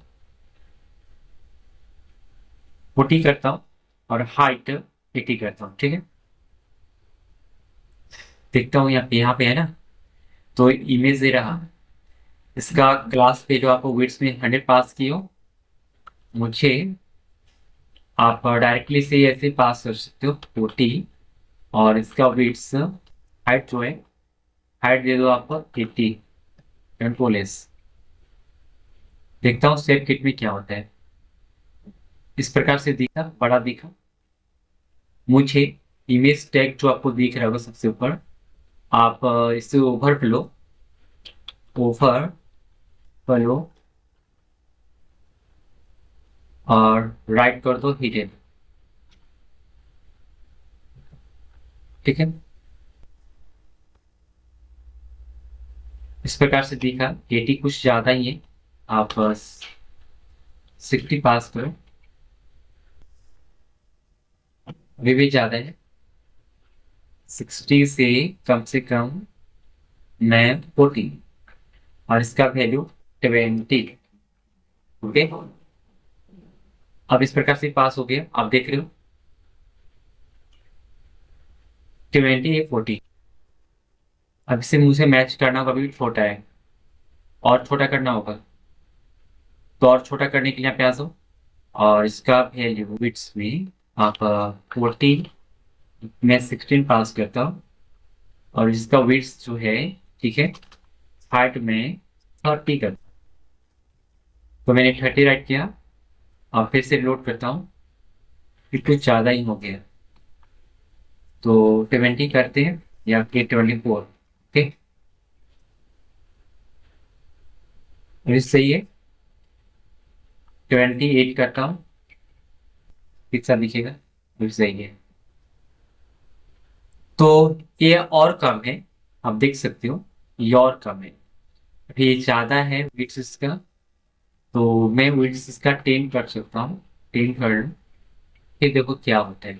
40 करता हूँ, और हाइट 80 करता हूँ। ठीक है, देखता हूँ यहाँ पे है ना, तो इमेज दे रहा। इसका क्लास पे जो आपको विड्थ में 100 पास की हो, मुझे आप डायरेक्टली से ऐसे पास कर सकते हो 40, और इसका विड्थ हाइट जो है, हाइट दे दो आपको 80, कंट्रोल एस। देखता हूँ शेप किट में क्या होता है। इस प्रकार से दिखा, बड़ा दिखा। मुझे इमेज टैग जो आपको दिख रहा होगा सबसे ऊपर, आप इससे ओवरफ्लो ओवर फ्लो और राइट कर दो हिडन। ठीक है, इस प्रकार से दिखा। 80 कुछ ज़्यादा ही है, आप 60 पास करो, अभी भी ज़्यादा है। 60 से कम मैं 40 और इसका वैल्यू 20। ओके, अब इस प्रकार से पास हो गया, आप देख रहे हो 20 40। अब इसे मुझे मैच करना होगा, अभी भी छोटा है और छोटा करना होगा, तो और छोटा करने के लिए आप आ जाओ और इसका वैल्यू बिट्स में आप 14 मैं 16 पास करता हूँ और इसका विड्थ जो है, ठीक है, हाइट में 30 करता हूँ। तो मैंने 30 राइट किया, अब फिर से लोड करता हूँ, फिर कुछ ज़्यादा ही हो गया, तो 20 करते हैं या फिर 24। ओके, ये सही है। 28 करता हूँ, कितना लिखेगा, ये सही है। तो ये और कम है, आप देख सकते हो ये और कम है, अभी ज़्यादा है विड्थ इसका, तो मैं विड्थ इसका 10 कर सकता हूँ। 10 कर लूँ, फिर देखो क्या होता है।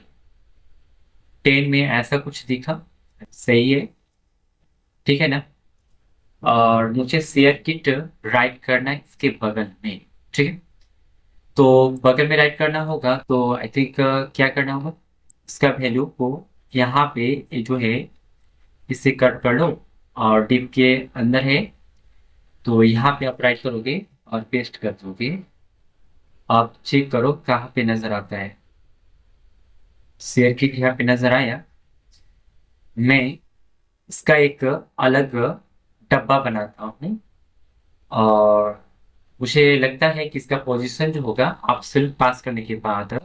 10 में ऐसा कुछ दिखा, सही है, ठीक है ना। और मुझे शेयर किट राइट करना है इसके बगल में, ठीक है, तो बगल में राइट करना होगा, तो आई थिंक क्या करना होगा, इसका वैल्यू को यहाँ पे ये जो है इसे कट कर लो और डिप के अंदर है, तो यहाँ पे आप राइट करोगे और पेस्ट कर दोगे। आप चेक करो कहाँ पे नजर आता है, शेयर किट यहाँ पे नजर आया। मैं इसका एक अलग डब्बा बनाता हूँ और मुझे लगता है कि इसका पोजीशन जो होगा, आप सिर्फ पास करने के बाद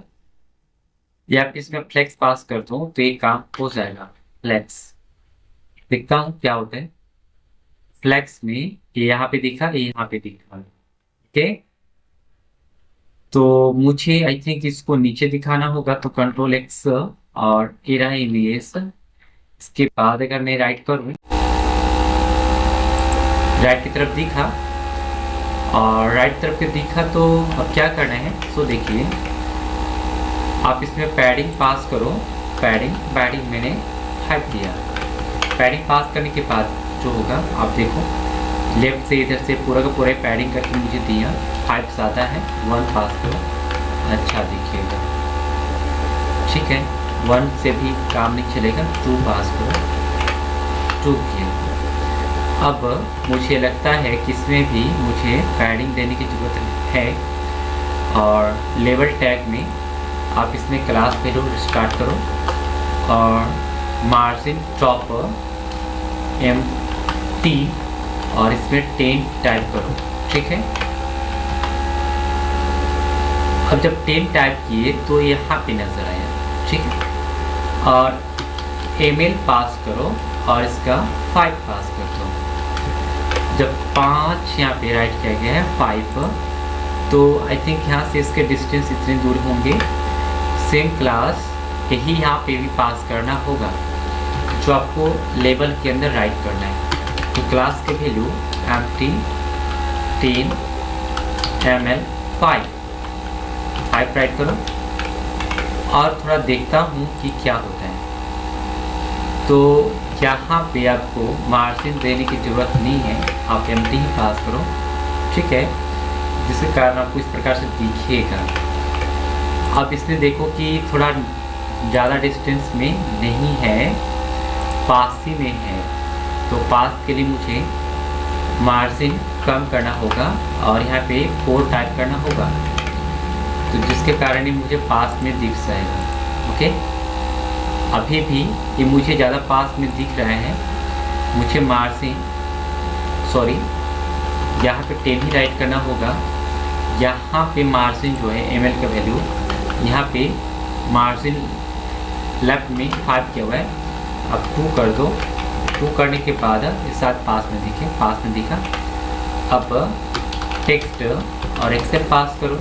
या फिर इसमें फ्लेक्स पास कर दो तो ये काम हो जाएगा। फ्लेक्स देखता हूँ क्या होता है। फ्लेक्स में ये यहाँ पे दिखा, ये यहाँ पे दिखा। ओके, तो मुझे आई थिंक इसको नीचे दिखाना होगा, तो कंट्रोल एक्स और ये रहा इमेज। इसके बाद अगर मैं राइट करूँ, राइट की तरफ दिखा और राइट तरफ के दिखा, तो अब क्या करना है, तो देखिए आप इसमें पैडिंग पास करो। पैडिंग मैंने 5 दिया। पैडिंग पास करने के बाद जो होगा, आप देखो लेफ्ट से इधर से पूरा का पूरा पैडिंग करके मुझे दिया। 5 ज़्यादा है, 1 पास करो, अच्छा दिखिएगा, ठीक है। 1 से भी काम नहीं चलेगा, 2 पास करो, 2 किया। अब मुझे लगता है कि इसमें भी मुझे पैडिंग देने की ज़रूरत है, और लेवल टैग में आप इसमें क्लास वैल्यू स्टार्ट करो और मार्जिन टॉप MT और इसमें 10 टाइप करो, ठीक है। अब जब 10 टाइप किए तो यहाँ पे नजर आया, ठीक है, और ML पास करो और इसका 5 पास कर दो। जब 5 यहाँ पे राइट किया गया है 5, तो आई थिंक यहाँ से इसके डिस्टेंस इतने दूर होंगे। सेम क्लास यही यहाँ पे भी पास करना होगा, जो आपको लेवल के अंदर राइट करना है। तो क्लास के वैल्यू MT 10 ML 5 राइट करो और थोड़ा देखता हूँ कि क्या होता है। तो यहाँ पे आपको मार्जिन देने की ज़रूरत नहीं है, आप MT ही पास करो, ठीक है, जिसके कारण आपको इस प्रकार से दिखेगा। अब इसमें देखो कि थोड़ा ज़्यादा डिस्टेंस में नहीं है, पास ही में है, तो पास के लिए मुझे मार्जिन कम करना होगा और यहाँ पे 4 टाइप करना होगा, तो जिसके कारण ही मुझे पास में दिख जाएगा। ओके, अभी भी ये मुझे ज़्यादा पास में दिख रहा है, मुझे मार्जिन यहाँ पे 10 ही राइट करना होगा। यहाँ पे मार्जिन जो है ML का वैल्यू, यहाँ पे मार्जिन लेफ्ट में 5 किया हुआ है, अब 2 कर दो 2 करने के बाद इस साथ पास में दिखे, पास में दिखा। अब टेक्स्ट और एक्सेल पास करो,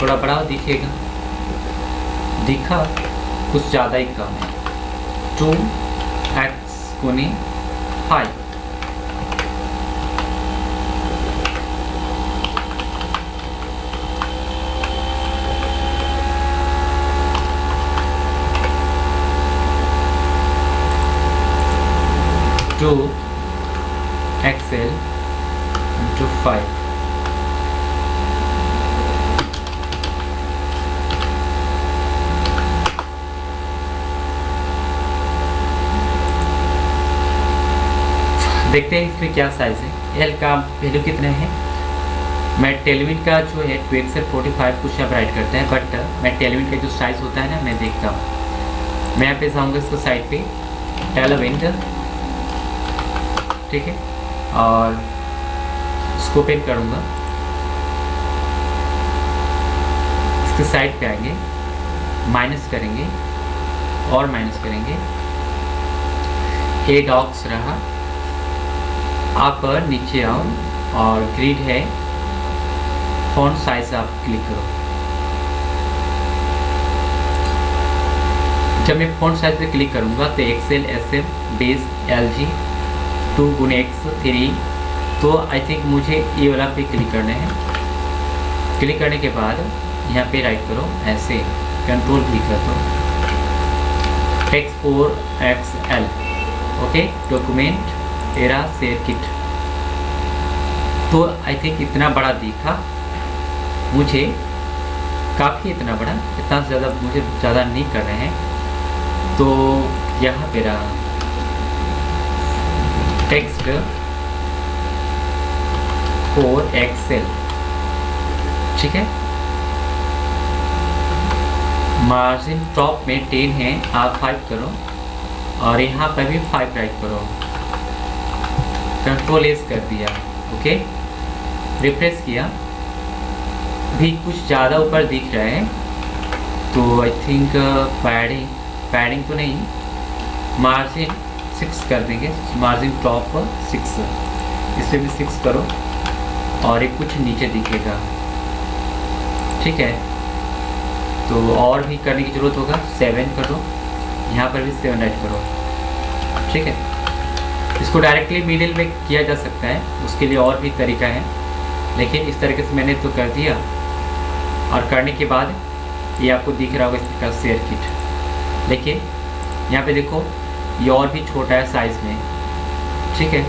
थोड़ा बड़ा दिखेगा, दिखा कुछ ज़्यादा ही कम है। 2x गुने 5, टू एक्सेल इंटू 5। देखते हैं इसमें क्या साइज है। एल का वैल्यू कितने हैं। मैं टेलविन का जो है 2XL 45 कुछ आप राइट करते हैं, बट मैं टेलविन का जो साइज होता है ना, मैं देखता हूँ। मैं यहाँ पे जाऊँगा इसको साइड पे टेलविन, ठीक है, और इसको ओपन करूँगा। इसके साइड पे आएंगे, माइनस करेंगे और माइनस करेंगे। ए डॉक्स रहा, आप नीचे आओ और ग्रिड है, फॉन्ट साइज आप क्लिक करो। जब मैं फॉन्ट साइज पे क्लिक करूंगा तो Excel SF base LG 2x3, तो आई थिंक मुझे ये वाला पे क्लिक करना है। क्लिक करने के बाद यहाँ पे राइट करो, ऐसे कंट्रोल क्लिक कर दो, X4XL, okay, document era share kit. तो आई थिंक इतना बड़ा दिखा मुझे, काफ़ी इतना बड़ा, इतना ज़्यादा मुझे ज़्यादा नहीं कर रहे हैं। तो यहाँ पे रहा टेक्स्ट 4XL, ठीक है। मार्जिन टॉप में 10 है, आप 5 करो और यहाँ पर भी 5 राइट करो। कंट्रोल एस कर दिया, ओके, रिफ्रेश किया, भी कुछ ज़्यादा ऊपर दिख रहा है। तो आई थिंक पैडिंग तो नहीं, मार्जिन 6 कर देंगे, मार्जिन टॉप 6, इसे भी 6 करो और एक कुछ नीचे दिखेगा, ठीक है। तो और भी करने की ज़रूरत होगा, 7 कर दो, यहाँ पर भी 7 राइट करो, ठीक है। इसको डायरेक्टली मिडिल में किया जा सकता है, उसके लिए और भी तरीका है, लेकिन इस तरीके से मैंने तो कर दिया। और करने के बाद ये आपको दिख रहा होगा इसका शेयर किट, लेकिन यहाँ पे देखो ये और भी छोटा है साइज में, ठीक है।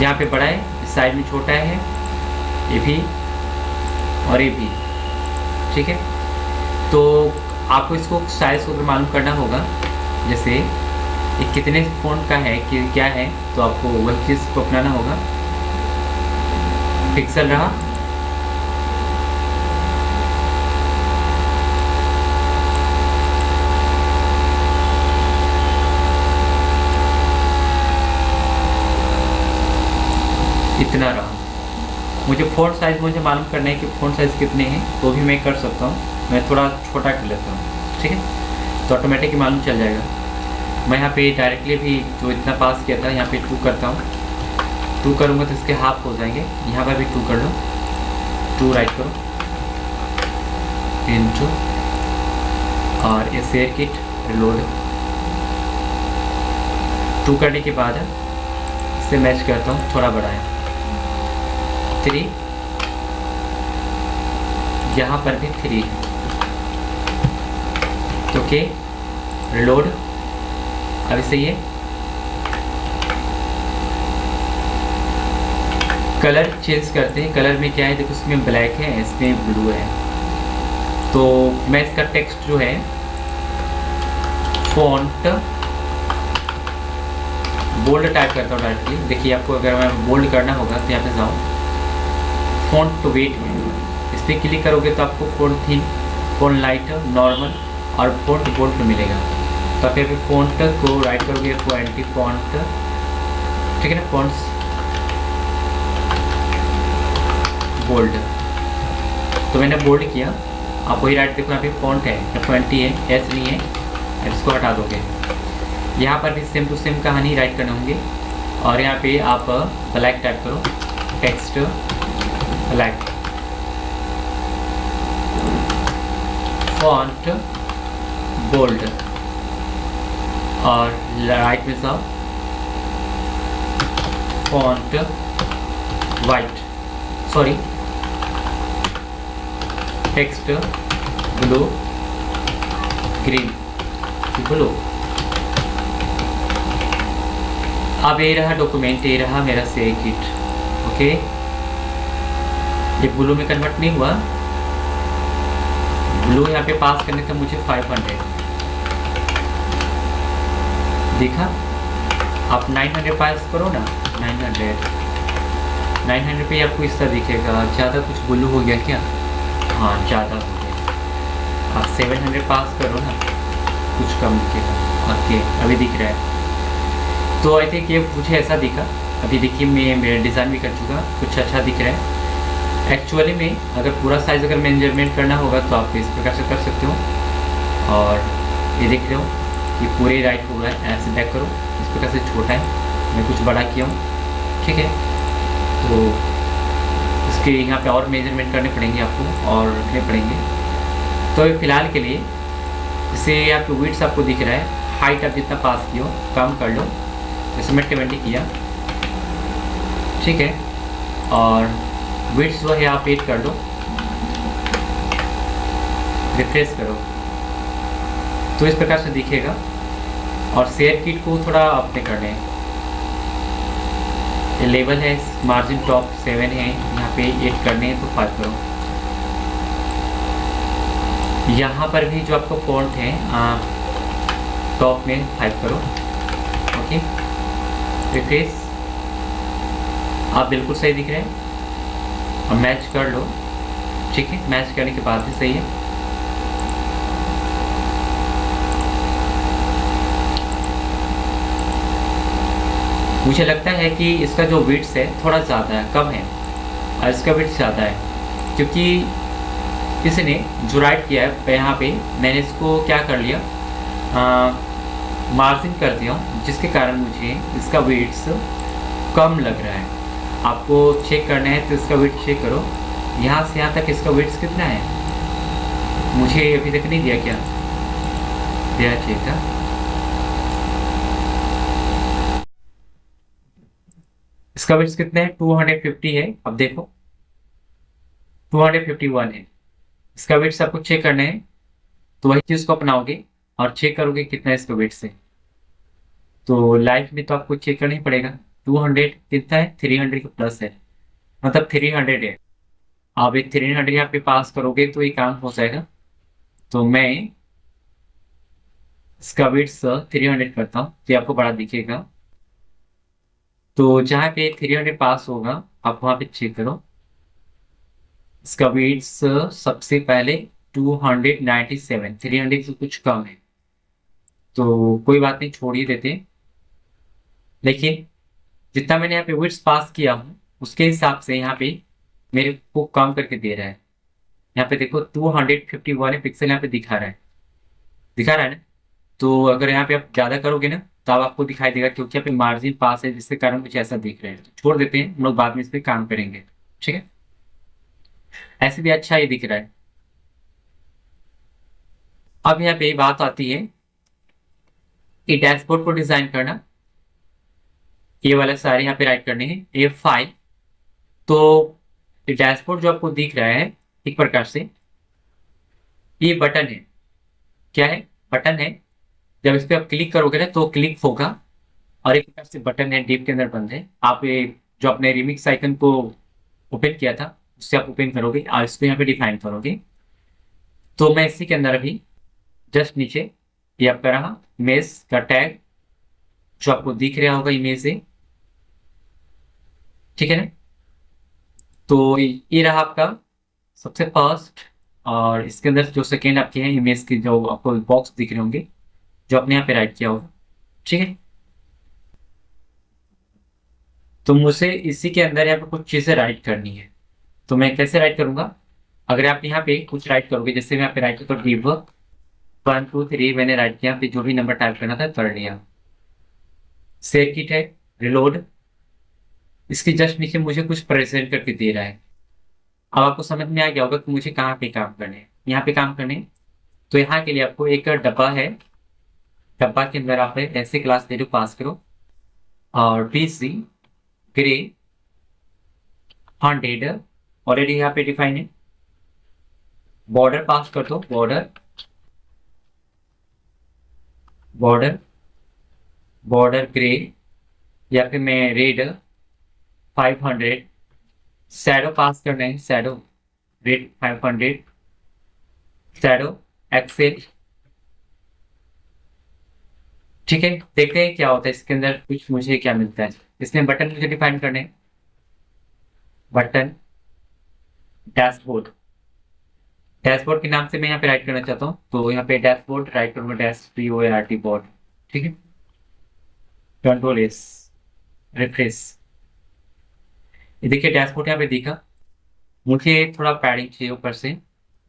यहाँ पे बड़ा है, इस साइड में छोटा है, ये भी और ये भी, ठीक है। तो आपको इसको साइज को मालूम करना होगा, जैसे ये कितने फ़ॉन्ट का है कि क्या है, तो आपको वही चीज़ को अपनाना होगा। पिक्सल रहा, इतना रहा। मुझे फ़ॉन्ट साइज़ मुझे मालूम करना है कि फ़ॉन्ट साइज़ कितने हैं, तो भी मैं कर सकता हूँ। मैं थोड़ा छोटा कर लेता हूँ, ठीक है, तो ऑटोमेटिक ही मालूम चल जाएगा। मैं यहाँ पे डायरेक्टली भी जो इतना पास किया था, यहाँ पे 2 करता हूँ, 2 करूँगा तो इसके हाफ हो जाएंगे। यहाँ पर भी 2 कर लो, 2 राइट करो, इंटू, और ये शेयर किट रिलोड। 2 करने के बाद इसे मैच करता हूँ, थोड़ा बड़ा है, 3, यहाँ पर भी 3, ओके, रिलोड। अब इसे ये कलर चेंज करते हैं। कलर में क्या है, देखो इसमें ब्लैक है, इसमें ब्लू है। तो मैं इसका टेक्स्ट जो है फॉन्ट बोल्ड टाइप करता हूँ डायरेक्टली। देखिए आपको अगर मैं बोल्ड करना होगा तो यहाँ पे जाऊँ, फॉन्ट टू वेट में इस पर क्लिक करोगे तो आपको font theme, font light, normal और फॉन्ट बोल्ड मिलेगा। तो फिर फॉन्ट को राइट करोगे एंटी फॉन्ट, ठीक है ना, फॉन्ट्स बोल्ड। तो मैंने बोल्ड किया, आप वही राइट देखो, यहाँ पे फॉन्ट है, 20 है, एस नहीं है, इसको हटा दोगे। यहाँ पर भी सेम टू सेम कहानी राइट करने होंगे। और यहाँ पे आप ब्लैक टाइप करो, टेक्स्ट ब्लैक, फॉन्ट बोल्ड, और राइट में सब font white, sorry text blue, green, blue. अब ये रहा डॉक्यूमेंट, ये रहा मेरा सेव किट। ओके, ये ब्लू में कन्वर्ट नहीं हुआ। ब्लू यहाँ पे पास करने का मुझे 500 देखा। आप 900 पास करो ना, 900 पे आपको इस तरह दिखेगा। ज़्यादा कुछ ब्लू हो गया क्या? हाँ, ज़्यादा हो गया। आप 700 पास करो ना, कुछ कम दिखेगा। ओके, अभी दिख रहा है। तो आई थिंक ये मुझे ऐसा दिखा। अभी देखिए मैं मेरा डिज़ाइन भी कर चुका, कुछ अच्छा दिख रहा है। एक्चुअली में अगर पूरा साइज़ अगर मेजरमेंट करना होगा तो आप इस प्रकार से कर सकते हो। और ये देख रहे हो, ये पूरे राइट हो रहा है। ऐसे बैक करो, इस प्रकार से छोटा है, मैं कुछ बड़ा किया हूँ, ठीक है। तो इसके यहाँ पे और मेजरमेंट करने पड़ेंगे आपको, और रखने पड़ेंगे। तो फिलहाल के लिए जैसे आपको विड्थ आपको दिख रहा है, हाइट आप जितना पास किया हो कम कर लो। जैसे मैं 20 किया, ठीक है। और विड्थ जो है आप 8 कर दो, रिफ्रेश करो, तो इस प्रकार से दिखेगा। और शेयर किट को थोड़ा अपने करने, ये लेवल है, मार्जिन टॉप 7 है, यहाँ पे 8 करने हैं तो 5 करो। यहाँ पर भी जो आपको फॉन्ट है टॉप में 5 करो। ओके, रिफ्रेश, आप बिल्कुल सही दिख रहे हैं। अब मैच कर लो, ठीक है। मैच करने के बाद भी सही है। मुझे लगता है कि इसका जो विड्थ है थोड़ा ज़्यादा है, कम है, और इसका विड्थ ज़्यादा है, क्योंकि इसने जो राइट किया है यहाँ पे, मैंने इसको क्या कर लिया, मार्जिन कर दिया, जिसके कारण मुझे इसका विड्थ कम लग रहा है। आपको चेक करना है तो इसका विड्थ चेक करो, यहाँ से यहाँ तक इसका विड्थ कितना है। मुझे अभी तक नहीं दिया, क्या दिया चाहिए था। इसका विड्थ कितना है, 250 है। अब देखो 251 है। इसका विड्थ आपको चेक करना है, तो वही चीज़ को अपनाओगे और चेक करोगे कितना है इसका विड्थ है। तो लाइफ में तो आपको चेक करना ही पड़ेगा। 200 कितना है, 300 का प्लस है, मतलब 300 है। आप एक 300 यहाँ पे पास करोगे तो ये काम हो जाएगा। तो मैं इसका विड्थ 300 करता हूँ, तो आपको बड़ा दिखेगा। तो जहाँ पे 300 पास होगा आप वहाँ पे चेक करो। इसका विड्थ सबसे पहले 297, 300 से कुछ कम है, तो कोई बात नहीं, छोड़ ही देते हैं। लेकिन जितना मैंने यहाँ पे विड्थ पास किया हूँ उसके हिसाब से यहाँ पे मेरे को कम करके दे रहा है। यहाँ पे देखो 251 पिक्सल यहाँ पे दिखा रहा है, दिखा रहा है ना। तो अगर यहाँ पे आप ज़्यादा करोगे ना तो अब आपको दिखाई देगा, क्योंकि यहाँ पे मार्जिन पास है, जिसके कारण कुछ ऐसा दिख रहा है। तो छोड़ देते हैं, हम लोग बाद में इस पर काम करेंगे, ठीक है। ऐसे भी अच्छा ही दिख रहा है। अब यहाँ पे बात आती है कि डैशबोर्ड को डिजाइन करना, ये वाला सारे यहाँ पे राइट करने हैं, ये फाइल। तो डैशबोर्ड जो आपको दिख रहा है एक प्रकार से, ये बटन है। क्या है, बटन है। जब इस पे आप क्लिक करोगे ना तो क्लिक होगा, और एक प्रकार से बटन है, डिप के अंदर बंद है। आप ये जो अपने रिमिक्स आइकन को ओपन किया था उससे आप ओपन करोगे और इसको यहाँ पे डिफाइन करोगे। तो मैं इसी के अंदर अभी जस्ट नीचे ये आपका रहा इमेज का टैग, जो आपको दिख रहा होगा इमेज से, ठीक है ना। तो ये रहा आपका सबसे फर्स्ट, और इसके अंदर जो सेकेंड आपके हैं इमेज के जो आपको बॉक्स दिख रहे होंगे, जो आपने यहाँ पे राइट किया होगा, ठीक है। तो मुझे इसी के अंदर यहाँ पे कुछ चीज़ें राइट करनी है। तो मैं कैसे राइट करूंगा, अगर आप यहाँ पे कुछ राइट करोगे, जैसे मैं यहाँ पे राइट करता हूँ 1 2 3, मैंने राइट किया, फिर जो भी नंबर टाइप करना था कर लिया, शेयर किट है, रिलोड, इसके जस्ट नीचे मुझे कुछ प्रेजेंट करके दे रहा है। अब आपको समझ में आ गया होगा कि मुझे कहाँ पे काम करने हैं। यहाँ पे काम करने हैं, तो यहाँ के लिए आपको एक डब्बा है, डब्बा के अंदर आप ऐसे क्लास वैल्यू पास करो और BC ग्रे 100 ऑलरेडी यहाँ पे डिफाइन है। बॉर्डर पास कर दो, बॉर्डर बॉर्डर बॉर्डर ग्रे या फिर मैं रेड 500, शैडो पास करना है, शैडो रेड 500, शैडो एक्सेल। ठीक है, देखते हैं क्या होता है इसके अंदर, कुछ मुझे क्या मिलता है। इसमें बटन मुझे डिफाइन करने हैं, बटन डैशबोर्ड, डैशबोर्ड के नाम से मैं यहाँ पे राइट करना चाहता हूँ, तो यहाँ पे डैशबोर्ड राइट करूंगा, DASHBOARD बोर्ड। ठीक है, कंट्रोल S, रिफ्रेश। ये देखिए डैशबोर्ड यहाँ पे दिखा। मुझे थोड़ा पैडिंग चाहिए ऊपर से,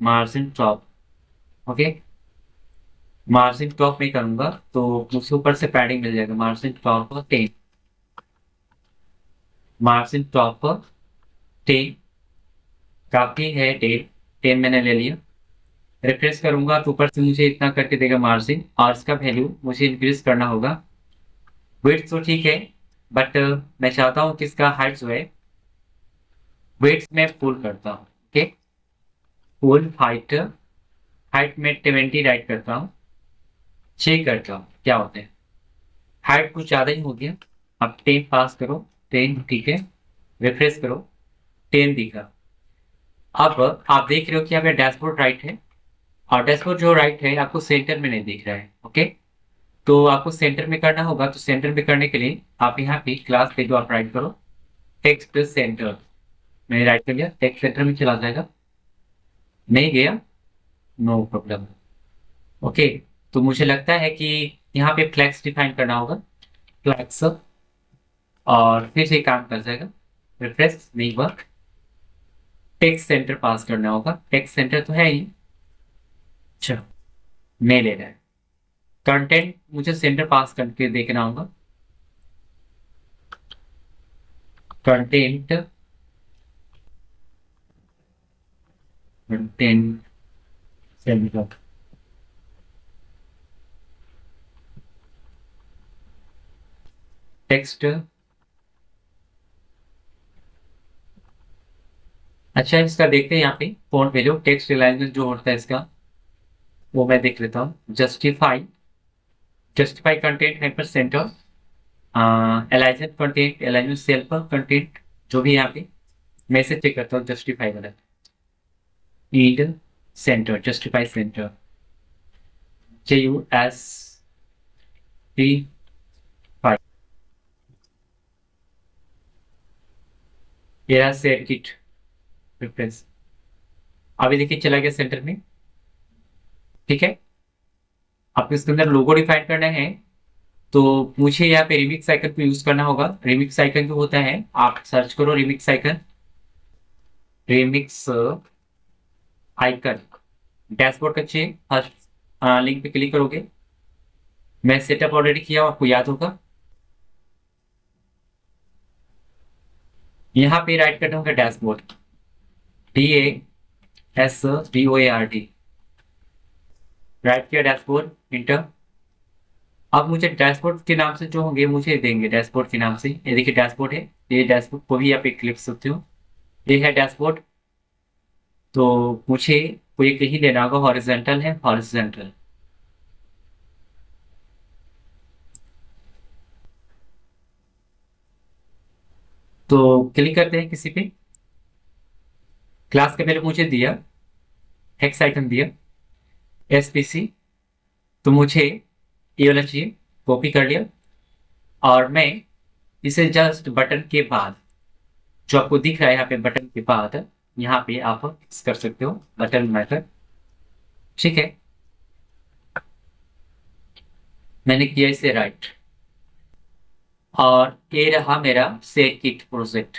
margin top. Okay, margin top में करूंगा तो मुझे ऊपर से पैडिंग मिल जाएगा, मार्जिन टॉप 10, मार्जिन टॉप 10 काफी है, 10 मैंने ले लिया। रिफ्रेश करूंगा तो ऊपर से मुझे इतना करके देगा मार्जिन, और इसका वैल्यू मुझे इंक्रीज करना होगा। वेट तो ठीक है, बट मैं चाहता हूँ कि इसका हाइट जो है, वेट में फुल करता हूँ। ओके, फुल हाइट, हाइट में 20 राइट करता हूँ, चेक करता हूँ क्या होता है। हाइट कुछ ज्यादा ही हो गया, अब 10 पास करो, 10 ठीक है, रिफ्रेश करो, 10 दिखा। अब आप देख रहे हो कि यहाँ पे डैशबोर्ड राइट है, और डैशबोर्ड जो राइट है आपको सेंटर में नहीं दिख रहा है। ओके, तो आपको सेंटर में करना होगा, तो सेंटर में करने के लिए आप यहाँ पे क्लास पे जो आप राइट करो, टेक्स्ट सेंटर। मैंने राइट कर लिया, टेक्स्ट सेंटर में चला जाएगा, नहीं गया नो प्रॉब्लम। ओके, तो मुझे लगता है कि यहाँ पे फ्लैक्स डिफाइन करना होगा, फ्लैक्स, और फिर से काम कर जाएगा। रिफ्रेश नहीं हुआ, टेक्स्ट सेंटर पास करना होगा, टेक्स्ट सेंटर तो है ही। अच्छा, नहीं ले रहा है, कंटेंट मुझे सेंटर पास करके देखना होगा, कंटेंट कंटेंट सेंटर। टेक्स्ट, अच्छा इसका देखते हैं यहाँ पे फॉन्ट वैल्यू, टेक्स्ट अलाइनमेंट जो होता है इसका, वो मैं देख लेता हूँ। Justify, justify content hyper center, alignment content, alignment self पर कंटेंट, जो भी यहाँ पे मैं इसे चेक करता हूँ, जस्टिफाई वाला need centre, justify centre, JUST5, ये रहा सेट किट प्रेफरेंस। अभी देखिए चला गया सेंटर में। ठीक है, आपको इसके अंदर लोगो डिफाइन करना है, तो मुझे यहाँ पे रिमिक्स आइकन को यूज करना होगा। रिमिक्स आइकन जो होता है, आप सर्च करो remix icon, remix icon dashboard का नीचे फर्स्ट लिंक पे क्लिक करोगे। मैं सेटअप ऑलरेडी किया हूं, आपको याद होगा। यहाँ पे राइट करना होगा डैशबोर्ड, DASHBOARD, राइट किया डैशबोर्ड, इंटर। अब मुझे डैशबोर्ड के नाम से जो होंगे मुझे देंगे, डैशबोर्ड के नाम से। ये देखिए डैशबोर्ड है, ये डैशबोर्ड को भी आप एक क्लिक सकते हो, ये है डैशबोर्ड। तो मुझे कोई एक ही लेना होगा, हॉरिजॉन्टल है, हॉरिजॉन्टल। तो क्लिक करते हैं किसी पे, क्लास के पहले मुझे दिया, हेक्स आइकन दिया, SPC, तो मुझे ये वाला चाहिए, कॉपी कर लिया, और मैं इसे जस्ट बटन के बाद, जो आपको दिख रहा है यहाँ पे बटन के बाद, यहाँ पे आप फिक्स कर सकते हो बटन मेथड। ठीक है, मैंने किया इसे राइट, और ये रहा मेरा सेव किट प्रोजेक्ट।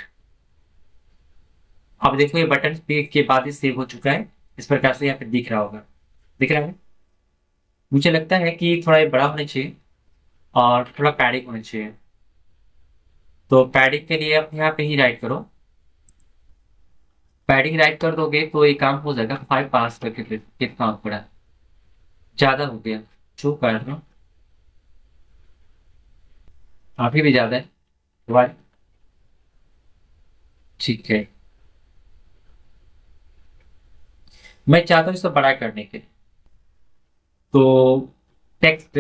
अब देखो ये बटन के बाद ही सेव हो चुका है, इस प्रकार से यहाँ पे दिख रहा होगा, दिख रहा है। मुझे लगता है कि थोड़ा ये बड़ा होना चाहिए, और थोड़ा पैडिंग होना चाहिए। तो पैडिंग के लिए आप यहाँ पे ही राइट करो। पैडिंग राइट कर दोगे तो ये काम हो जाएगा। 5 पास करके फिर कितना हो पड़ा, ज्यादा हो गया, शो कर रहा हूँ, अभी भी ज्यादा है। वन, ठीक है। मैं चाहता हूँ इसको बड़ा करने के लिए, तो टेक्स्ट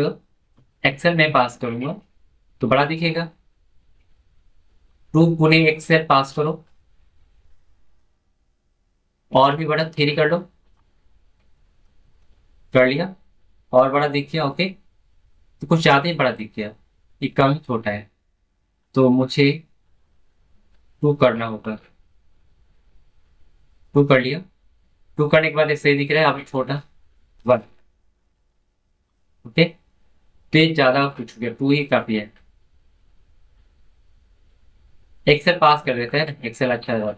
एक्सेल में पास करूंगा तो बड़ा दिखेगा। 2 गुने एक्सेल पास करो, और भी बड़ा थ्री कर लो, कर लिया, और बड़ा दिख गया। ओके, तो कुछ ज्यादा ही बड़ा दिख गया, ये कम ही छोटा है, तो मुझे 2 करना होगा। 2 कर लिया। 2 करने के बाद एक सही दिख रहा है, अभी छोटा 1। ओके, तो ज्यादा कुछ हो गया, 2 ही काफी है। एक्सेल पास कर देते हैं, एक्सेल अच्छा है।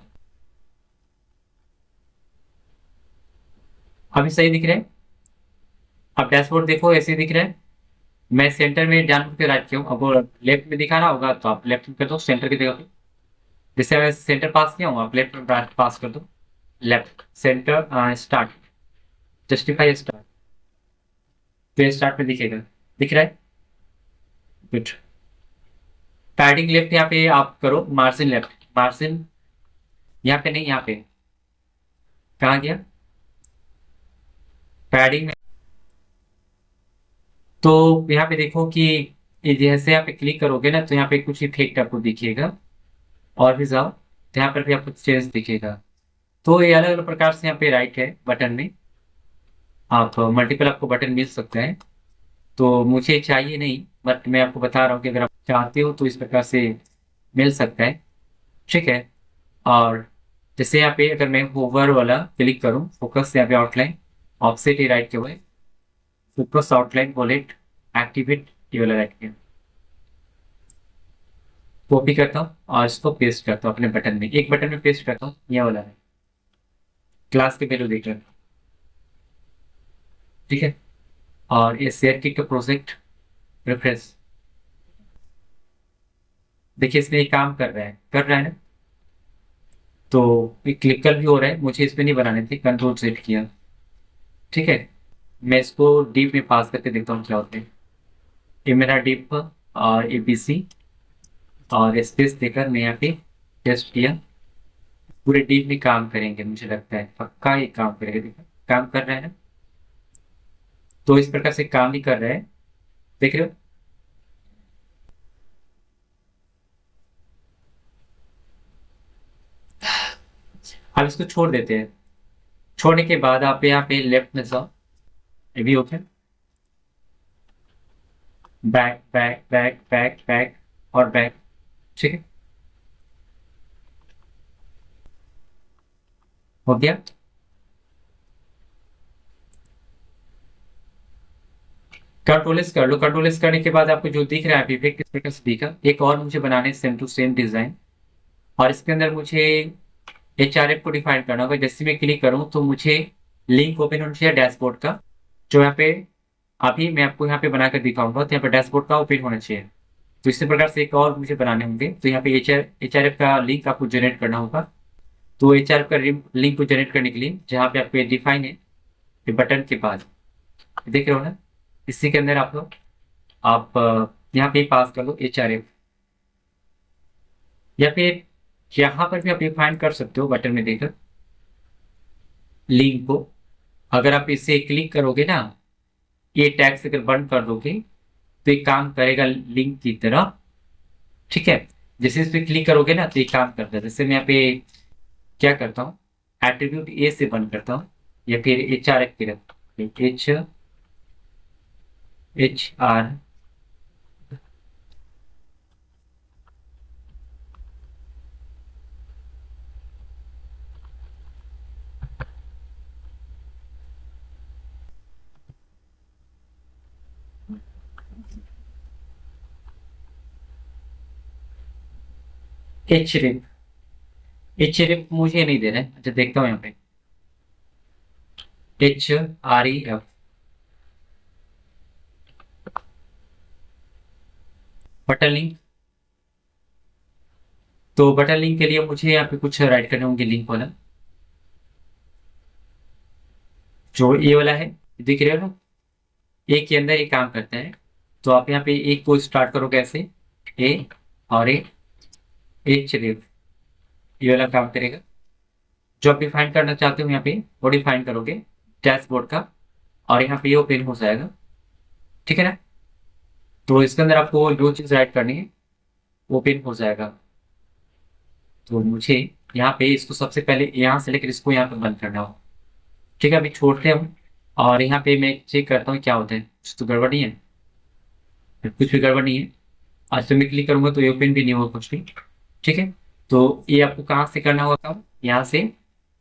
अभी सही दिख रहा है। अब डैशबोर्ड देखो, ऐसे ही दिख रहा है। मैं सेंटर में जान के रख हूँ, अब लेफ्ट में दिखाना होगा तो आप लेफ्ट में कर दो सेंटर की जगह पे। जैसे मैं सेंटर पास किया हूँ, आप लेफ्ट में पास कर दो। Left centre start, justify start, तो स्टार्ट में दिखेगा। दिख रहा है, गुड। पैडिंग लेफ्ट यहाँ पे आप करो, मार्जिन लेफ्ट, मार्जिन यहाँ पे नहीं, यहाँ पे कहाँ गया पैडिंग में। तो यहाँ पे देखो कि ये जैसे यहाँ पे क्लिक करोगे ना तो यहाँ पे कुछ इफेक्ट आपको दिखेगा, और भी जाओ तो यहाँ पर भी आपको चेंज दिखेगा। तो ये अलग अलग प्रकार से यहाँ पे राइट है बटन में, आप मल्टीपल आपको बटन मिल सकते हैं। तो मुझे चाहिए नहीं, बट मैं आपको बता रहा हूँ कि अगर आप चाहते हो तो इस प्रकार से मिल सकता है। ठीक है। और जैसे यहाँ पे अगर मैं होवर वाला क्लिक करूँ, फोकस यहाँ पे आउटलाइन, ऑफसेट ही राइट के हुए, फोकस आउटलाइन बुलेट एक्टिवेट, ये वाला राइट किया। कॉपी करता हूँ और इसको पेस्ट करता हूँ अपने बटन में, एक बटन में पेस्ट करता हूँ, ये वाला है। क्लास के वैल्यू देख लें, ठीक है। और ये शेयर किट का प्रोजेक्ट रेफरेंस, देखिए इसमें ये काम कर रहा है ना। तो ये क्लिकल भी हो रहा है, मुझे इसमें नहीं बनाने थे, कंट्रोल सेट किया। ठीक है, मैं इसको डीप में पास करके देखता हूँ क्या होता है। ये मेरा डीप और एबीसी और स्पेस देकर मैं यहाँ पे टेस्ट किया। पूरे डीप में काम करेंगे, मुझे लगता है पक्का ये काम करेगा। देखो काम कर रहा है ना, तो इस प्रकार से काम ही कर रहा है, देख रहे हो। अब इसको छोड़ देते हैं। छोड़ने के बाद आप यहाँ पे लेफ्ट में जाओ, ये भी okay, back back back back back और बैक। ठीक है, हो गया। कंट्रोल एस कर लो, कंट्रोल एस करने के बाद आपको जो दिख रहा है अभी किस प्रकार से दिखा। एक और मुझे बनाने सेम टू सेम डिजाइन, और इसके अंदर मुझे HRF को डिफाइन करना होगा। जैसे मैं क्लिक करूं तो मुझे लिंक ओपन होना चाहिए डैशबोर्ड का, जो यहाँ पे अभी मैं आपको यहाँ पे बनाकर दिखाऊंगा, तो यहाँ पे डैशबोर्ड का ओपन होना चाहिए। तो इसी प्रकार से एक और मुझे बनाने होंगे, तो यहाँ पे HRF का लिंक आपको जनरेट करना होगा। तो HRF का लिंक को जनरेट करने के लिए जहाँ पे आपको डिफाइन है, बटन के बाद देख रहे हो ना, इसी के अंदर आप लोग आप यहाँ पे पास कर लो HRF, या फिर यहाँ पर भी आप डिफाइन कर सकते हो बटन में देकर लिंक को। अगर आप इसे क्लिक करोगे ना, ये टैक्स अगर बंद कर दोगे तो ये काम करेगा लिंक की तरह। ठीक है, जैसे इस पे क्लिक करोगे ना तो ये काम करता है। जैसे मैं यहाँ पे क्या करता हूँ, एट्रीब्यूट ए से बंद करता हूँ, या फिर HRF की रख HR HRF मुझे नहीं देना है। अच्छा देखता हूँ यहाँ पे HREF, बटन लिंक। तो बटन लिंक के लिए मुझे यहाँ पे कुछ राइट करने होंगे लिंक वाला, जो ये वाला है, दिख रहा है ना, ए के अंदर ये काम करता है। तो आप यहाँ पे एक को स्टार्ट करोगे ऐसे, ए, और ए चलिए, ये वाला काम करेगा। जो आप डिफाइन करना चाहते हो यहाँ पे वो डिफाइन करोगे डैशबोर्ड का, और यहाँ पे ये ओपन हो जाएगा, ठीक है ना। तो इसके अंदर आपको जो चीज़ राइट करनी है वो ओपन हो जाएगा। तो मुझे यहाँ पे इसको सबसे पहले यहाँ से लेकर इसको यहाँ पे बंद करना हो, ठीक है। अभी छोड़ते हैं हम, और यहाँ पे मैं चेक करता हूँ क्या होता है, कुछ तो गड़बड़ नहीं है, कुछ भी गड़बड़ नहीं है। आज तो मैं क्लिक करूंगा तो ये ओपन भी नहीं होगा कुछ भी, ठीक है। तो ये आपको कहाँ से करना होगा काम, यहाँ से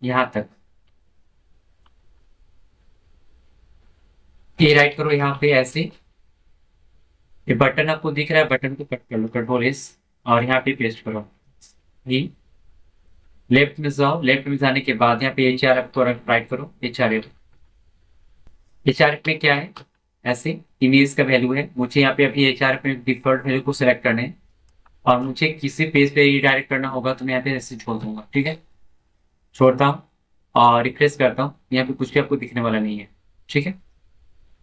यहाँ तक, ये राइट करो यहाँ पे ऐसे। ये बटन आपको दिख रहा है, बटन को कट कर लो, कंट्रोल एस, और यहाँ पे पेस्ट करो। ये लेफ्ट में जाओ, लेफ्ट में जाने के बाद यहाँ पे एच आर एफ को राइट करो, H R F. H R F में क्या है, ऐसे इमेज का वैल्यू है, मुझे यहाँ पे अभी एच आर एफ में डिफॉल्ट वैल्यू को सिलेक्ट करना है, और मुझे किसी पेज पे रिडायरेक्ट करना होगा तो मैं यहाँ पे ऐसे छोड़ दूंगा, ठीक है। छोड़ता हूँ और रिफ्रेश करता हूँ, यहाँ पे कुछ भी आपको दिखने वाला नहीं है, ठीक है।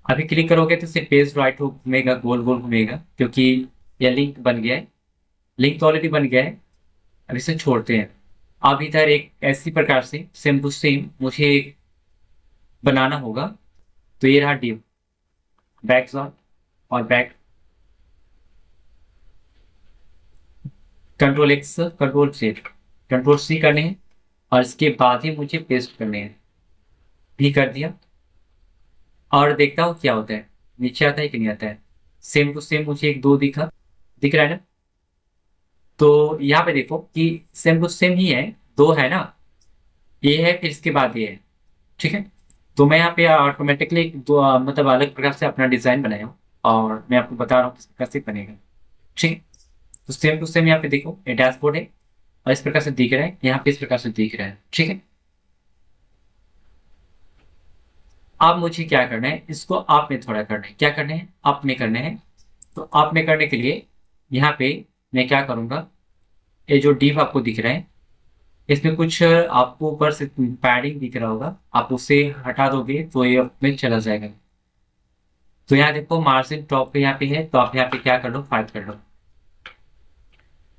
अभी क्लिक करोगे तो सिर्फ पेज राइट हो घूमेगा, गोल गोल घूमेगा, क्योंकि यह लिंक बन गया है, लिंक तो ऑलरेडी बन गया है। अब इसे छोड़ते हैं। अब इधर एक ऐसी प्रकार से सेम टू सेम मुझे बनाना होगा। तो ये रहा डिव, बैक जाओ और back, control X, control Z, control C करने हैं, और इसके बाद ही मुझे पेस्ट करने हैं। भी कर दिया, और देखता हूँ क्या होता है, नीचे आता है कि नहीं आता है। सेम टू सेम मुझे एक दो दिखा, दिख रहा है ना। तो यहाँ पे देखो कि सेम टू सेम ही है, दो है ना, ये है फिर इसके बाद ये है, ठीक है। तो मैं यहाँ पे ऑटोमेटिकली दो मतलब अलग प्रकार से अपना डिजाइन बनाया हूँ, और मैं आपको बता रहा हूँ किस प्रकार से बनेगा, ठीक है। तो सेम टू सेम यहाँ पे देखो ये डैशबोर्ड है, और इस प्रकार से दिख रहा है, यहाँ पे इस प्रकार से दिख रहा है, ठीक है। अब मुझे क्या करना है, इसको आप में थोड़ा करना है, क्या करना है, आप में करना है। तो आप में करने के लिए यहाँ पे मैं क्या करूंगा, ये जो डिव आपको दिख रहा है, इसमें कुछ आपको ऊपर से पैडिंग दिख रहा होगा, आप उसे हटा दोगे तो ये अपने चला जाएगा। तो यहाँ देखो मार्जिन टॉप पे यहाँ पे है, तो आप यहाँ पे क्या कर लो, 5 कर लो।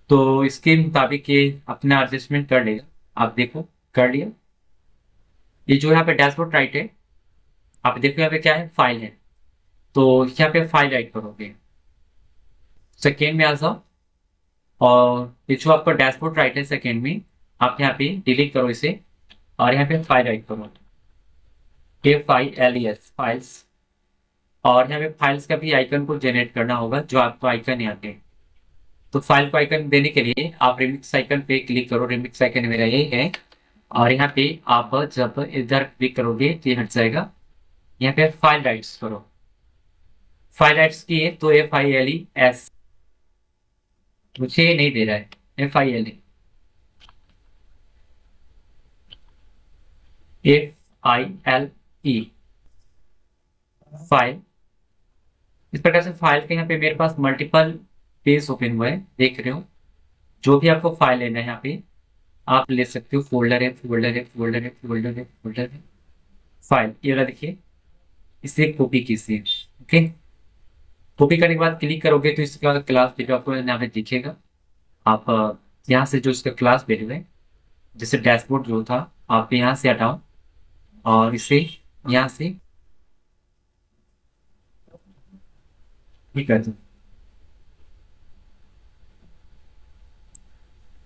तो इसके मुताबिक ये अपना एडजस्टमेंट कर लेगा, आप देखो कर लिया। ये जो यहाँ पे डैशबोर्ड राइट है, आप देखो यहाँ पे क्या है, फाइल है। तो यहाँ पे फाइल राइट करोगे, सेकेंड में आ जाओ, और ये जो आपका डैशबोर्ड राइट है सेकेंड में, आप यहाँ पे डिलीट करो इसे, और यहाँ पे फाइल राइट करो, FILES फाइल्स। और यहाँ पे फाइल्स का भी आइकन को जनरेट करना होगा, जो आपको आइकन यहाँ पे। तो फाइल को आइकन देने के लिए आप रिमिक्स आइकन पे क्लिक करो, रिमिक्स आइकन मेरा यही है, और यहाँ पे आप जब इधर क्लिक करोगे तो ये हट जाएगा। यहाँ पे फाइल राइट्स करो, फाइल राइट्स किए तो FILES, मुझे नहीं दे रहा है, FILE फाइल। इस प्रकार से फाइल के यहाँ पे मेरे पास मल्टीपल पेज ओपन हुआ है, देख रहे हो। जो भी आपको फाइल लेना है यहाँ पे आप ले सकते हो, फोल्डर है, फोल्डर है, फोल्डर है, फोल्डर है, फोल्डर है, फाइल, ये वाला देखिए, इसे कॉपी कीजिए, ओके। कॉपी करने के बाद क्लिक करोगे तो इसका क्लास वैल्यू आपको यहाँ पे दिखेगा। आप यहाँ से जो इसका क्लास वैल्यू है, जैसे डैशबोर्ड जो था, आप यहाँ से हटाओ और इसे यहाँ से ठीक कर दो।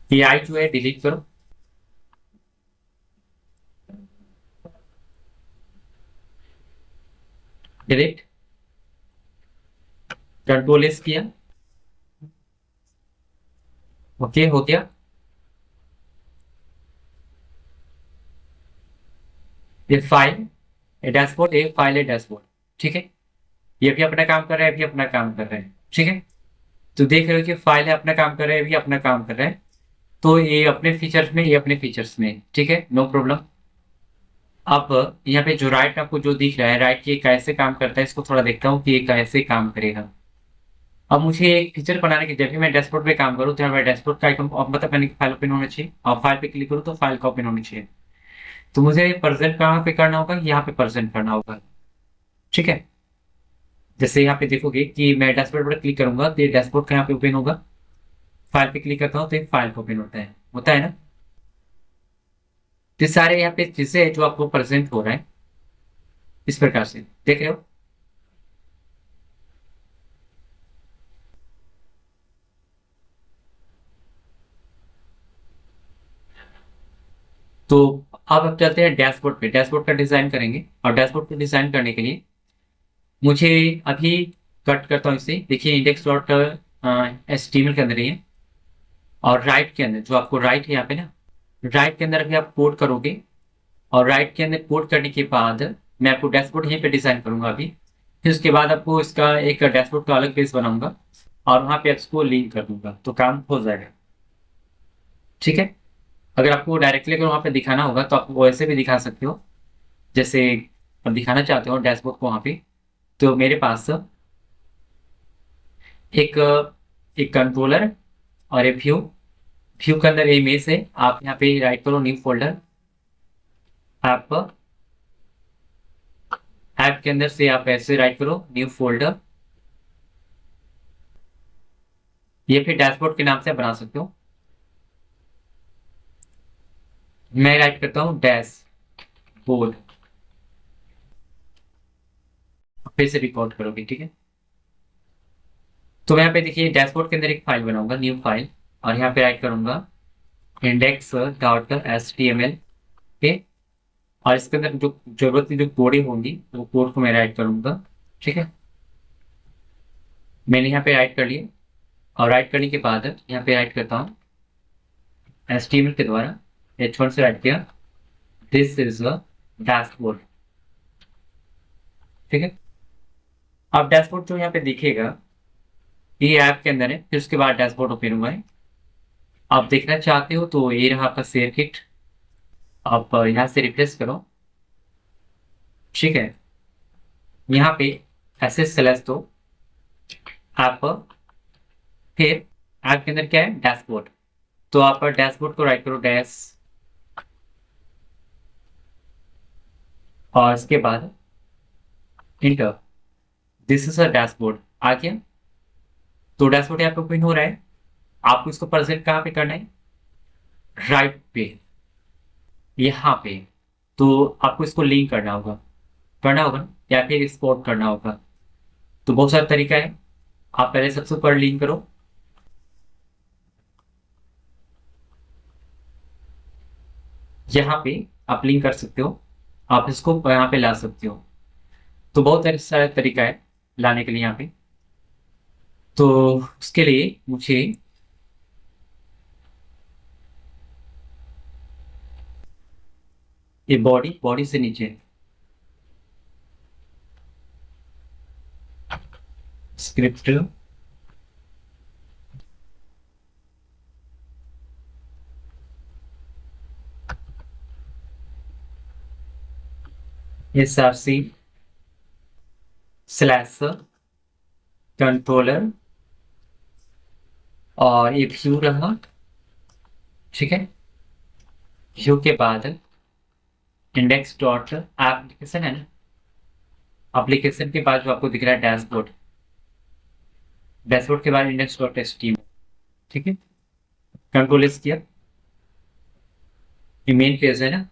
ये आई जो है डिलीट करो, डिलीट, कंट्रोल एस किया, ओके हो गया। ये फाइल, ये डैशबोर्ड, ये फाइल है डैशबोर्ड, ठीक है। ये भी अपना काम कर रहा है, भी अपना काम कर रहा है, ठीक है। तो देख रहे हो कि फाइल है अपना काम कर रहा है, भी अपना काम कर रहा है। तो ये अपने फीचर्स में, ये अपने फीचर्स में, ठीक है, नो प्रॉब्लम। अब यहाँ पे जो राइट आपको जो दिख रहा है, राइट ये कैसे काम करता है, इसको थोड़ा देखता हूँ कि ये कैसे काम करेगा। अब मुझे एक फीचर बनाने की, जब भी मैं डैशबोर्ड पे काम करूँ तो यहाँ पे डैशबोर्ड का आइकन मतलब मैंने फाइल ओपन होना चाहिए, और फाइल पे क्लिक करूँ तो फाइल का ओपन होना चाहिए। तो मुझे प्रेजेंट कहाँ पे करना होगा, यहाँ पे प्रेजेंट करना होगा। ठीक है, जैसे यहाँ पे देखोगे कि मैं डैशबोर्ड पर क्लिक करूंगा तो ये डैशबोर्ड का यहाँ पे ओपन होगा, फाइल पे क्लिक करता हूँ तो ये फाइल ओपन होता है ना। तो ये सारे यहाँ पे चीजें हैं जो आपको प्रेजेंट हो रहा है इस प्रकार से, देख रहे हो। तो अब चलते हैं डैशबोर्ड पे, डैशबोर्ड का डिजाइन करेंगे। और डैशबोर्ड को डिजाइन करने के लिए मुझे अभी कट करता हूँ इसे, देखिए इंडेक्स डॉट HTML के अंदर ही है। और राइट के अंदर जो आपको राइट है यहाँ पे ना, राइट के अंदर अभी आप कोड करोगे, और राइट के अंदर कोड करने के बाद मैं आपको डैशबोर्ड यहीं पे डिजाइन करूंगा अभी। फिर उसके बाद आपको इसका एक डैशबोर्ड का अलग पेज बनाऊंगा, और वहां पे इसको लिंक कर दूंगा तो काम हो जाएगा। ठीक है, अगर आपको डायरेक्टली अगर वहां पे दिखाना होगा तो आप वैसे भी दिखा सकते हो, जैसे आप दिखाना चाहते हो डैशबोर्ड को वहां पे। तो मेरे पास एक एक कंट्रोलर और एक व्यू, व्यू के अंदर इमेज है। आप यहाँ पे राइट करो न्यू फोल्डर, ऐप, ऐप के अंदर से आप ऐसे राइट करो न्यू फोल्डर, ये फिर डैशबोर्ड के नाम से बना सकते हो। मैं राइट करता हूँ डैश बोर्ड, फिर से रिकॉर्ड करोगे। ठीक है, तो यहाँ पे देखिए डैशबोर्ड के अंदर एक फाइल बनाऊंगा, न्यू फाइल, और यहाँ पे राइट करूंगा index.html के। और इसके अंदर जो जरूरत की जो कोडें होंगी वो कोड को मैं राइट करूंगा। ठीक है, मैंने यहाँ पे राइट कर लिया, और राइट करने के बाद यहाँ पे राइट करता हूँ HTML के द्वारा, H1 से राइट किया, दिस इज अ डैशबोर्ड। ठीक है, अब डैशबोर्ड जो यहाँ पे दिखेगा ये ऐप के अंदर है, फिर उसके बाद डैशबोर्ड ओपन हुआ है। आप देखना चाहते हो तो ये रहा आपका शेयर किट, आप यहाँ से रिफ्रेश करो। ठीक है, यहाँ पे ऐसे सेलेक्ट दो ऐप, फिर ऐप के अंदर क्या है डैशबोर्ड, तो आप डैशबोर्ड को राइट करो डैश, और इसके बाद enter, this is a dashboard आ गया। तो डैशबोर्ड यहाँ पे ओपन हो रहा है। आपको इसको प्रेजेंट कहाँ पे करना है, राइट पे, यहाँ पे। तो आपको इसको लिंक करना होगा ना, या फिर एक्सपोर्ट करना होगा। तो बहुत सारा तरीका है, आप पहले सबसे ऊपर लिंक करो, यहाँ पे आप लिंक कर सकते हो, आप इसको यहाँ पे ला सकते हो। तो बहुत सारा तरीका है लाने के लिए यहाँ पे। तो उसके लिए मुझे ये बॉडी, बॉडी से नीचे स्क्रिप्ट, SRC स्लैश कंट्रोलर, और ये व्यू रहा। ठीक है, व्यू के बाद इंडेक्स डॉट एप्लीकेशन है ना, एप्लीकेशन के बाद जो आपको दिख रहा है डैशबोर्ड, डैशबोर्ड के बाद इंडेक्स डॉट HTML। ठीक है, कंट्रोल एस किया, ये मेन पेज है ना,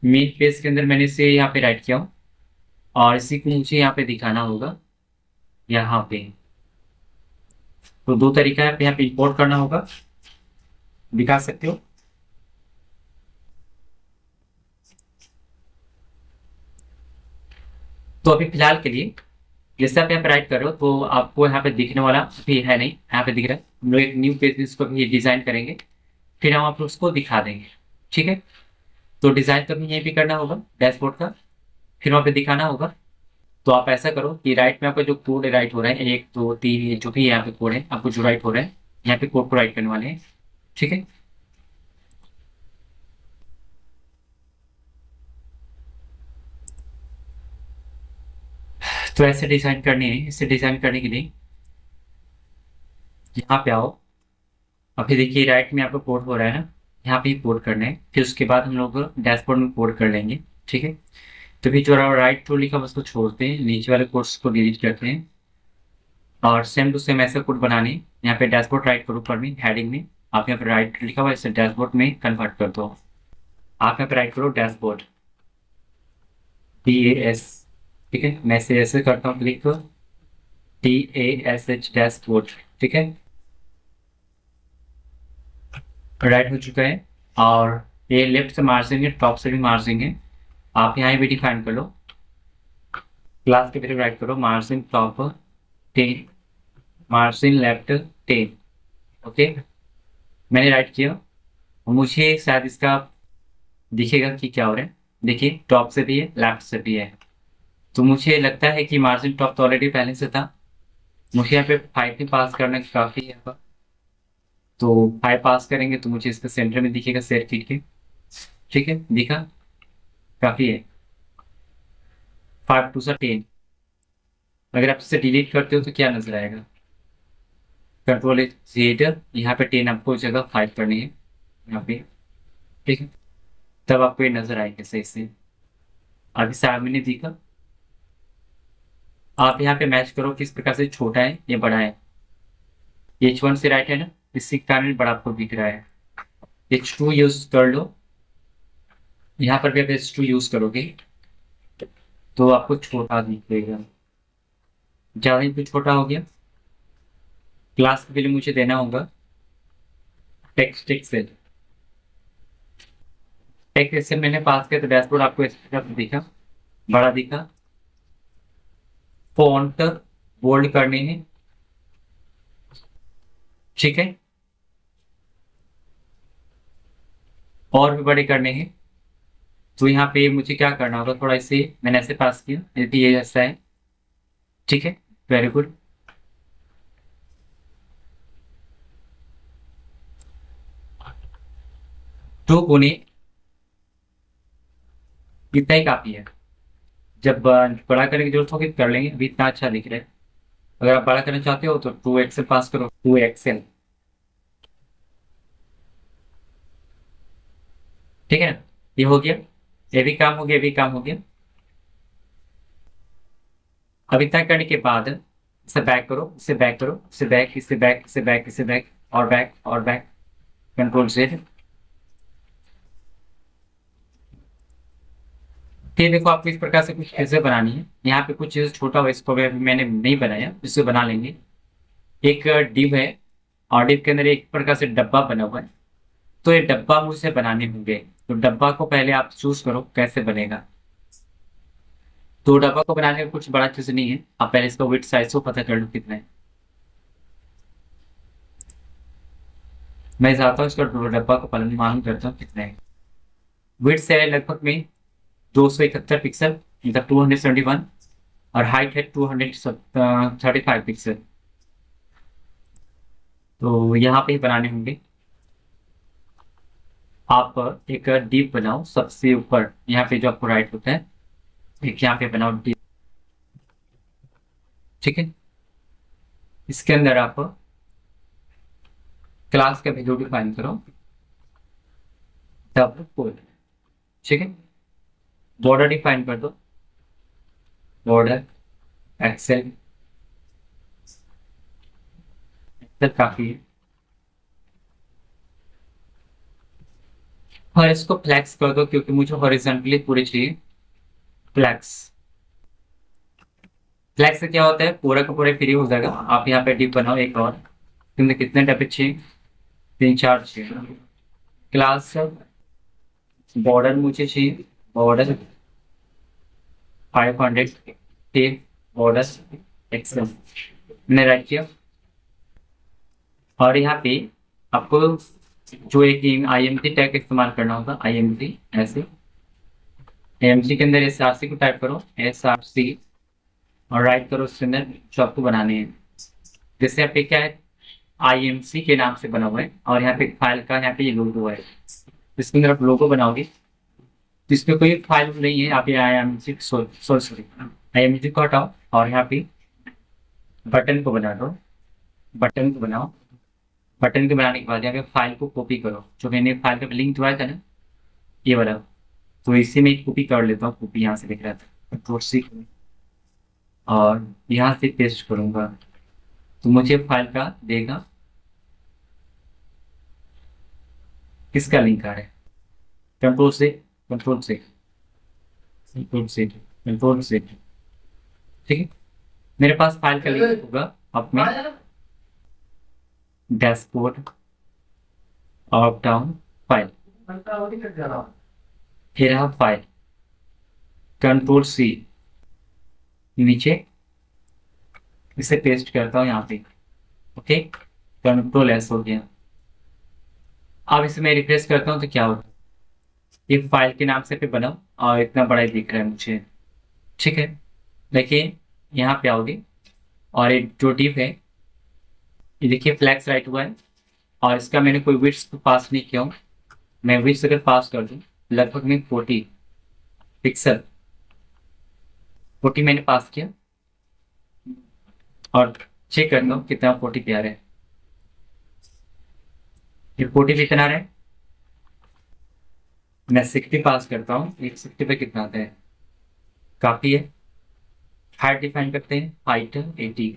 मेन पेज के अंदर मैंने इसे यहाँ पे राइट किया हूँ, और इसी को मुझे यहाँ पे दिखाना होगा यहाँ पे। तो दो तरीका है, यहाँ पे इंपोर्ट करना होगा, दिखा सकते हो। तो अभी फिलहाल के लिए जैसे आप यहाँ पे राइट कर रहे हो तो आपको यहाँ पे दिखने वाला भी है नहीं, यहाँ पे दिख रहा है। हम लोग एक न्यू पेज इसको भी डिजाइन करेंगे, फिर हम आप उसको दिखा देंगे। ठीक है, तो डिजाइन तो यहीं पे करना होगा डैशबोर्ड का, फिर वहाँ पे दिखाना होगा। तो आप ऐसा करो कि राइट में आपका जो कोड राइट हो रहा है, 1 2 3, ये जो भी यहाँ पे कोड है आपको जो राइट हो रहा है, यहाँ पे कोड को राइट करने वाले हैं। ठीक है, तो ऐसे डिजाइन करने हैं। इसे डिजाइन करने के लिए यहाँ पे आओ। अभी देखिए राइट में आपका कोड हो रहा है ना, यहाँ पे ही कोड करना है, फिर उसके बाद हम लोग डैशबोर्ड में कोड कर लेंगे। ठीक है, तो भी जो राइट टू लिखा बस को छोड़ते हैं, नीचे वाले कोड्स को डिलीट करते हैं और सेम टू सेम ऐसे कोड बनाने। यहाँ पे डैशबोर्ड राइट करो ऊपर में हेडिंग में, आप यहाँ पे राइट लिखा हुआ है, इसे डैशबोर्ड में कन्वर्ट कर दो। आप यहाँ पे राइट करो डैशबोर्ड, DAS। ठीक है, मैं इसे ऐसे करता हूँ क्लिक, DASH डैशबोर्ड। ठीक है, राइट हो चुका है। और ये लेफ्ट से मार्जिन है, टॉप से भी मार्जिन है, आप यहाँ भी डिफाइन कर लो। क्लास के फिर राइट करो margin top 10, margin left 10। Okay, मैंने राइट किया। मुझे शायद इसका दिखेगा कि क्या हो रहा है। देखिए टॉप से भी है, लेफ्ट से भी है, तो मुझे लगता है कि मार्जिन टॉप तो ऑलरेडी पहले से था। मुझे यहाँ पे 5 भी पास करना काफ़ी है। तो 5 पास करेंगे तो मुझे इसका सेंटर में दिखेगा सर्किट के। ठीक है, दिखा, काफ़ी है। 5 टू सा 10। अगर आप इसे डिलीट करते हो तो क्या नजर आएगा, कंट्रोल Z, यहाँ पे 10 आपको जगह 5 करनी है यहाँ पे। ठीक है, तब आपको ये नजर आएगा सही से। अभी सामने दिखा, आप यहाँ पे मैच करो किस प्रकार से छोटा है या बड़ा है। H1 से राइट है ना, इसी कारण बड़ा आपको दिख रहा है। H2 यूज कर लो, यहाँ पर भी आप H2 यूज करोगे तो आपको छोटा दिखेगा। ज़्यादा ही कुछ छोटा हो गया। क्लास के लिए मुझे देना होगा टेक्स्ट एक्सेल। टेक्स्ट एक्सेल मैंने पास किया तो डैशबोर्ड आपको इस तरह दिखा, बड़ा दिखा। फॉन्ट बोल्ड करनी है। ठीक है, और भी बड़े करने हैं। तो यहाँ पे मुझे क्या करना होगा, थोड़ा इसे मैंने ऐसे पास किया, यदि ये ऐसा है। ठीक है, वेरी गुड। तो गुने इतना ही काफी है। जब बड़ा करने की जरूरत होगी तो कर लेंगे, अभी इतना अच्छा दिख रहा है। अगर आप बड़ा करना चाहते हो तो 2 एक्सेल पास करो, 2 एक्सेल। ठीक है ना, ये हो गया, ये भी काम हो गया, ये भी काम हो गया। अब इतना करने के बाद इसे बैक करो, इसे बैक करो, इसे बैक, इसे बैक, इसे बैक, इसे बैक, और बैक और बैक, कंट्रोल Z। फिर देखो आपको इस प्रकार से कुछ चीजें बनानी है। यहाँ पे कुछ चीजें छोटा हुआ, इसको अभी मैंने नहीं बनाया, इससे बना लेंगे। एक डिव है और डिव के अंदर एक प्रकार से डब्बा बना हुआ है, तो ये डब्बा मुझसे बनाने होंगे। तो डब्बा को पहले आप चूज करो कैसे बनेगा। तो डब्बा को बनाने का कुछ बड़ा चीज नहीं है, आप पहले इसका विड्थ साइज को पता कर लो कितना है। मैं चाहता हूँ इसका डब्बा को पहले मालूम करता हूँ कितना है। विड्थ है लगभग में 271 पिक्सल, मतलब 271, और हाइट है 235 पिक्सल। तो यहाँ पे ही बनाने होंगे। आप एक डीप बनाओ सबसे ऊपर, यहाँ पे जो आपको राइट होता है, एक यहाँ पे बनाओ डीप। ठीक है, इसके अंदर आप क्लास का वैल्यू डिफाइन करो, डबल कोड। ठीक है, बॉर्डर डिफाइन कर दो, बॉर्डर एक्सेल, एक्सेल काफी है। और इसको फ्लैक्स कर दो क्योंकि मुझे हॉरिजॉन्टली पूरी चाहिए। फ्लैक्स, फ्लैक्स से क्या होता है, पूरा का पूरा फ्री हो जाएगा। आप यहाँ पे डिप बनाओ एक और, तुमने कितने डब्बे चाहिए, 3 4 चाहिए। क्लास बॉर्डर मुझे चाहिए, बॉर्डर 500 के, बॉर्डर एक्सेल मैंने राइट किया। और यहाँ पे आपको जो एक IMC टैग इस्तेमाल करना होगा, IMC ऐसे। IMC के अंदर SRC को टाइप करो, SRC, और राइट करो उसके अंदर जो आपको बनाने हैं। जैसे यहाँ पे क्या है, IMC के नाम से बना हुआ है, और यहाँ पे फाइल का यहाँ पे ये लोगो है। इसके अंदर आप लोगो बनाओगे, तो इसमें कोई फाइल नहीं है। आप ये IMC सॉरी IMC को हटाओ और यहाँ पे बटन को बना दो, बटन को बनाओ। बटन के बनाने के बाद यहाँ पे फाइल को कॉपी करो, जो मैंने फाइल का लिंक दिया था ना, ये वाला, तो इसी में कॉपी कर लेता हूँ। कॉपी यहाँ से दिख रहा था, कंट्रोल सी, और यहाँ से पेस्ट करूंगा तो मुझे फाइल का देगा किसका लिंक आ रहा है। कंट्रोल से, कंट्रोल से, कंट्रोल से, कंट्रोल से, ठीक है। मेरे पास फाइल का लिंक होगा अपने डैशबोर्ड अप डाउन फाइल, ये रहा फाइल, कंट्रोल सी, नीचे इसे पेस्ट करता हूँ यहाँ पे, ओके, कंट्रोल एस हो गया। अब इसे मैं रिफ्रेश करता हूँ तो क्या होता है, ये फाइल के नाम से पे बना और इतना बड़ा ही दिख रहा है मुझे, ठीक है। देखिए यहाँ पे आओगे और एक जो डिव है, ये देखिए फ्लैक्स राइट हुआ है, और इसका मैंने कोई विड्थ पास नहीं किया हूँ। मैं विड्थ अगर पास कर दूँ लगभग में 40 पिक्सल, 40 मैंने पास किया, और चेक करता हूँ कितना 40 पे आ रहा है। ये 40 पे कितना आ रहा है, मैं 60 पास करता हूँ, एक 60 पे कितना आता है, काफी है। हाइट डिफाइन करते हैं, हाइट 80,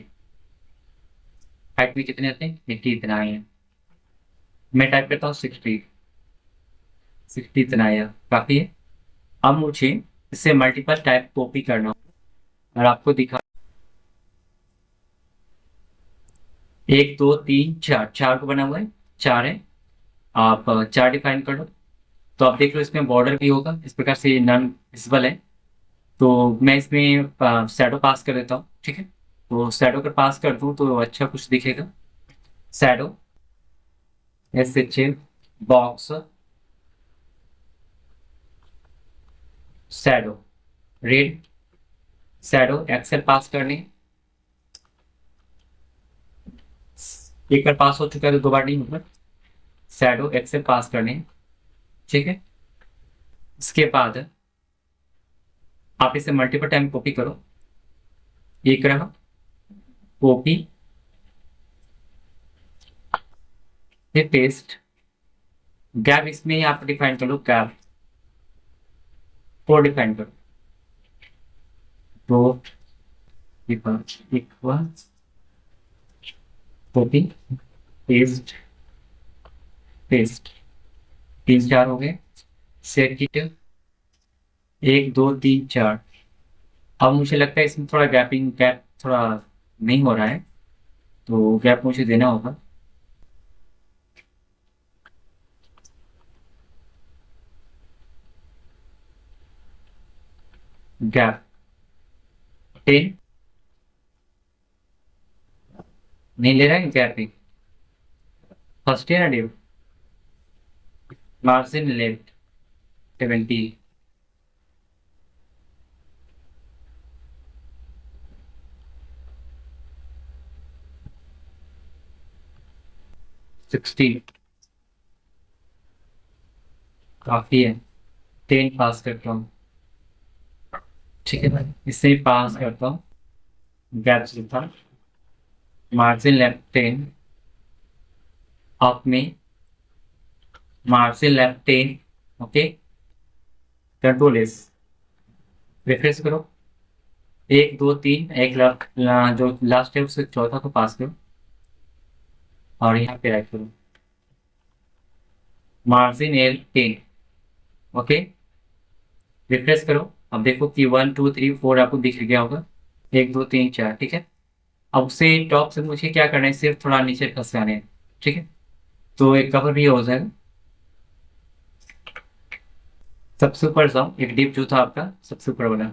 हाइट में कितने आते हैं 80, इतना आए हैं। मैं टाइप करता हूँ 60, 60 इतना आया, काफी है। अब मुझे इससे मल्टीपल टाइप कॉपी करना होगा और आपको दिखा, 1 2 3 4, 4 को बना हुआ है, 4 है। आप 4 डिफाइन कर लो, तो आप देख लो इसमें बॉर्डर भी होगा, इस प्रकार से नॉन विजिबल है। तो मैं इसमें शैडो पास कर देता हूँ, ठीक है। तो शैडो अगर पास कर दूँ तो अच्छा कुछ दिखेगा। Shadow S H A box shadow red, shadow excel pass करने, एक बार पास हो चुका है तो 2 बार नहीं होगा। शैडो एक्सेल पास करने, ठीक है। इसके बाद आप इसे मल्टीपल टाइम कॉपी करो, एक रहा कॉपी, फिर पेस्ट, गैप इसमें ही आप डिफाइन कर लो, गैप 4 डिफाइन करो, तो इक्वल कॉपी पेस्ट, पेस्ट, 3 4 हो गए। सर्किट 1 2 3 4। अब मुझे लगता है इसमें थोड़ा गैप थोड़ा नहीं हो रहा है, तो गैप मुझे देना होगा। गैप 10 नहीं ले रहा है गैप ही, first year div, margin left 70, 60, काफी है। 10 पास करता हूँ, ठीक है भाई, इससे ही पास करता हूँ। गैप से था मार्जिन लेफ्ट 10, अप में margin left 10, okay, control S, refresh करो, 1 2 3, एक जो लास्ट है उससे चौथा को पास करो और यहाँ पे राइट करो, मार्जिन एल 10, ओके, रिफ्रेश करो। अब देखो कि 1 2 3 4 आपको दिख गया होगा, 1 2 3 4, ठीक है। अब से टॉप से मुझे क्या करना है, सिर्फ थोड़ा नीचे खसकाने हैं, ठीक है। तो एक कवर भी हो जाएगा। सबसे ऊपर जाओ, एक डिप जो था आपका सबसे ऊपर वाला,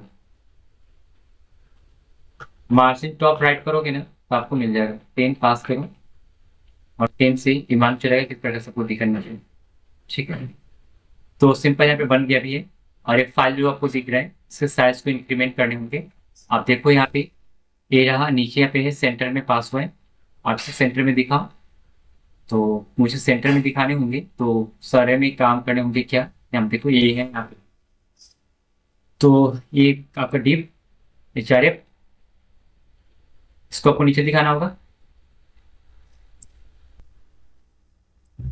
मार्जिन टॉप राइट करोगे ना तो आपको मिल जाएगा। 10 पास करो और 10 से ईमान चलेगा किस प्रकार से पूरी करना चाहिए, ठीक है। तो सिंपल यहाँ पे बन गया भी है। और एक फाइल जो आपको दिख रहा है, इसके साइज को इंक्रीमेंट करने होंगे। आप देखो यहाँ पे ये रहा, नीचे यहाँ पे है सेंटर में पास हुआ है, आप इसे सेंटर में दिखाओ। तो मुझे सेंटर में दिखाने होंगे तो सारे में काम करने होंगे क्या, यहाँ देखो ये है यहाँ पे। तो ये आपका डिप एच, इसको आपको नीचे दिखाना होगा।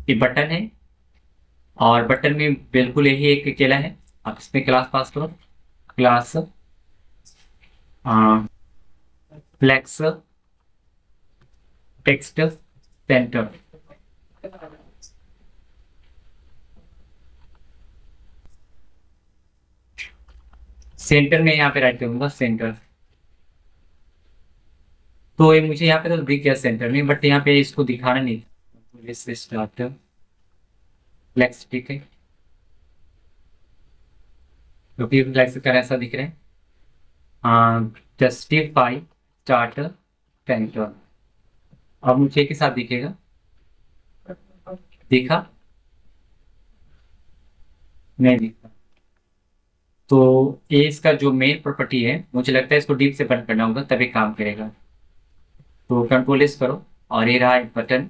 ये बटन है, और बटन में बिल्कुल यही एक अकेला है। आप इसमें क्लास पास करो, class flex text center. Center में यहाँ पे राइट करूंगा, सेंटर। तो ये मुझे यहाँ पे तो दिख गया सेंटर में, बट यहाँ पे इसको दिखाना नहीं था। स्टार्ट फ्लेक्स, ठीक है, क्योंकि फ्लेक्स का ऐसा दिख रहा है। हाँ, जस्टिफाई स्टार्ट सेंटर। अब मुझे के साथ दिखेगा, दिखा नहीं दिखा। तो ये इसका जो मेन प्रॉपर्टी है, मुझे लगता है इसको डीप से बंद करना होगा तभी काम करेगा। तो कंट्रोल एस करो, और ये रहा एक बटन,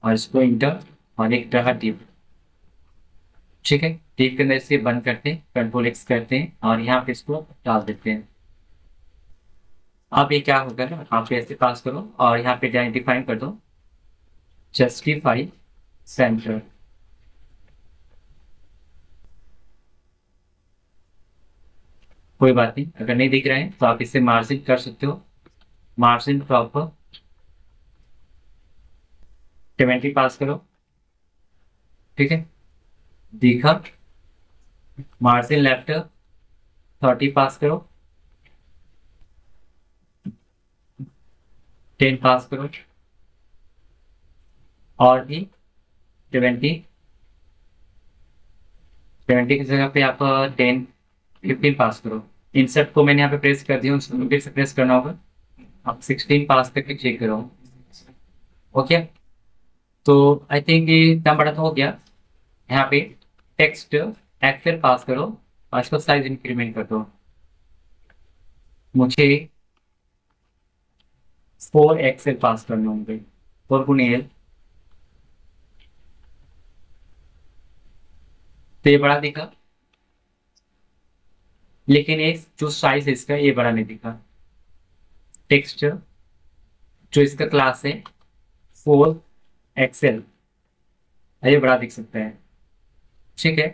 और इसको इंटर, और एक रहा डीप। ठीक है, डीप के अंदर इसे बंद करते हैं, कंट्रोल एक्स करते हैं, और यहाँ पे इसको डाल देते हैं। अब ये क्या होगा ना, आप ऐसे पास करो और यहाँ पे डिफाइन कर दो जस्टिफाई सेंटर। कोई बात नहीं, अगर नहीं दिख रहा है तो आप इसे मार्जिन कर सकते हो, मार्जिन प्रॉपर 20 पास करो। ठीक है, दिखा। मार्जिन लेफ्ट 30 पास करो, 10 पास करो, और भी 20, 20 की जगह पे आप 10, 15 पास करो। इंसर्ट को मैंने यहाँ पे प्रेस कर दिया, उसको फिर से प्रेस करना होगा। आप 16 पास करके चेक करो। ओके, तो आई थिंक ये इतना बड़ा तो हो गया। यहाँ पे टेक्स्ट एक्सेल पास करो, और इसको साइज इंक्रीमेंट कर दो। मुझे 4 एक्सेल पास करने होंगे, 4 × L। तो ये बड़ा दिखा, लेकिन ये जो साइज है इसका, ये बड़ा नहीं दिखा। टेक्स्ट जो इसका क्लास है 4 एक्सेल, ये बड़ा दिख सकता है। ठीक है,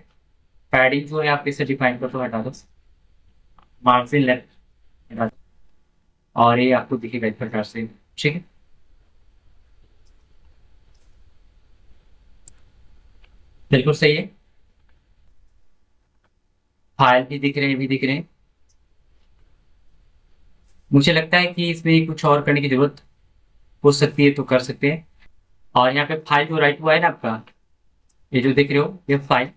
पैडिंग जो है आप इसे डिफाइन कर दो, हटा दो, मार्जिन लेफ्ट हटा दो, और ये आपको दिखेगा इस प्रकार से। ठीक है, बिल्कुल सही है। फाइल भी दिख रहे हैं, भी दिख रहे हैं। मुझे लगता है कि इसमें कुछ और करने की जरूरत हो सकती है, तो कर सकते हैं। और यहाँ पे फाइल जो राइट हुआ है ना आपका, ये जो देख रहे हो ये फाइल,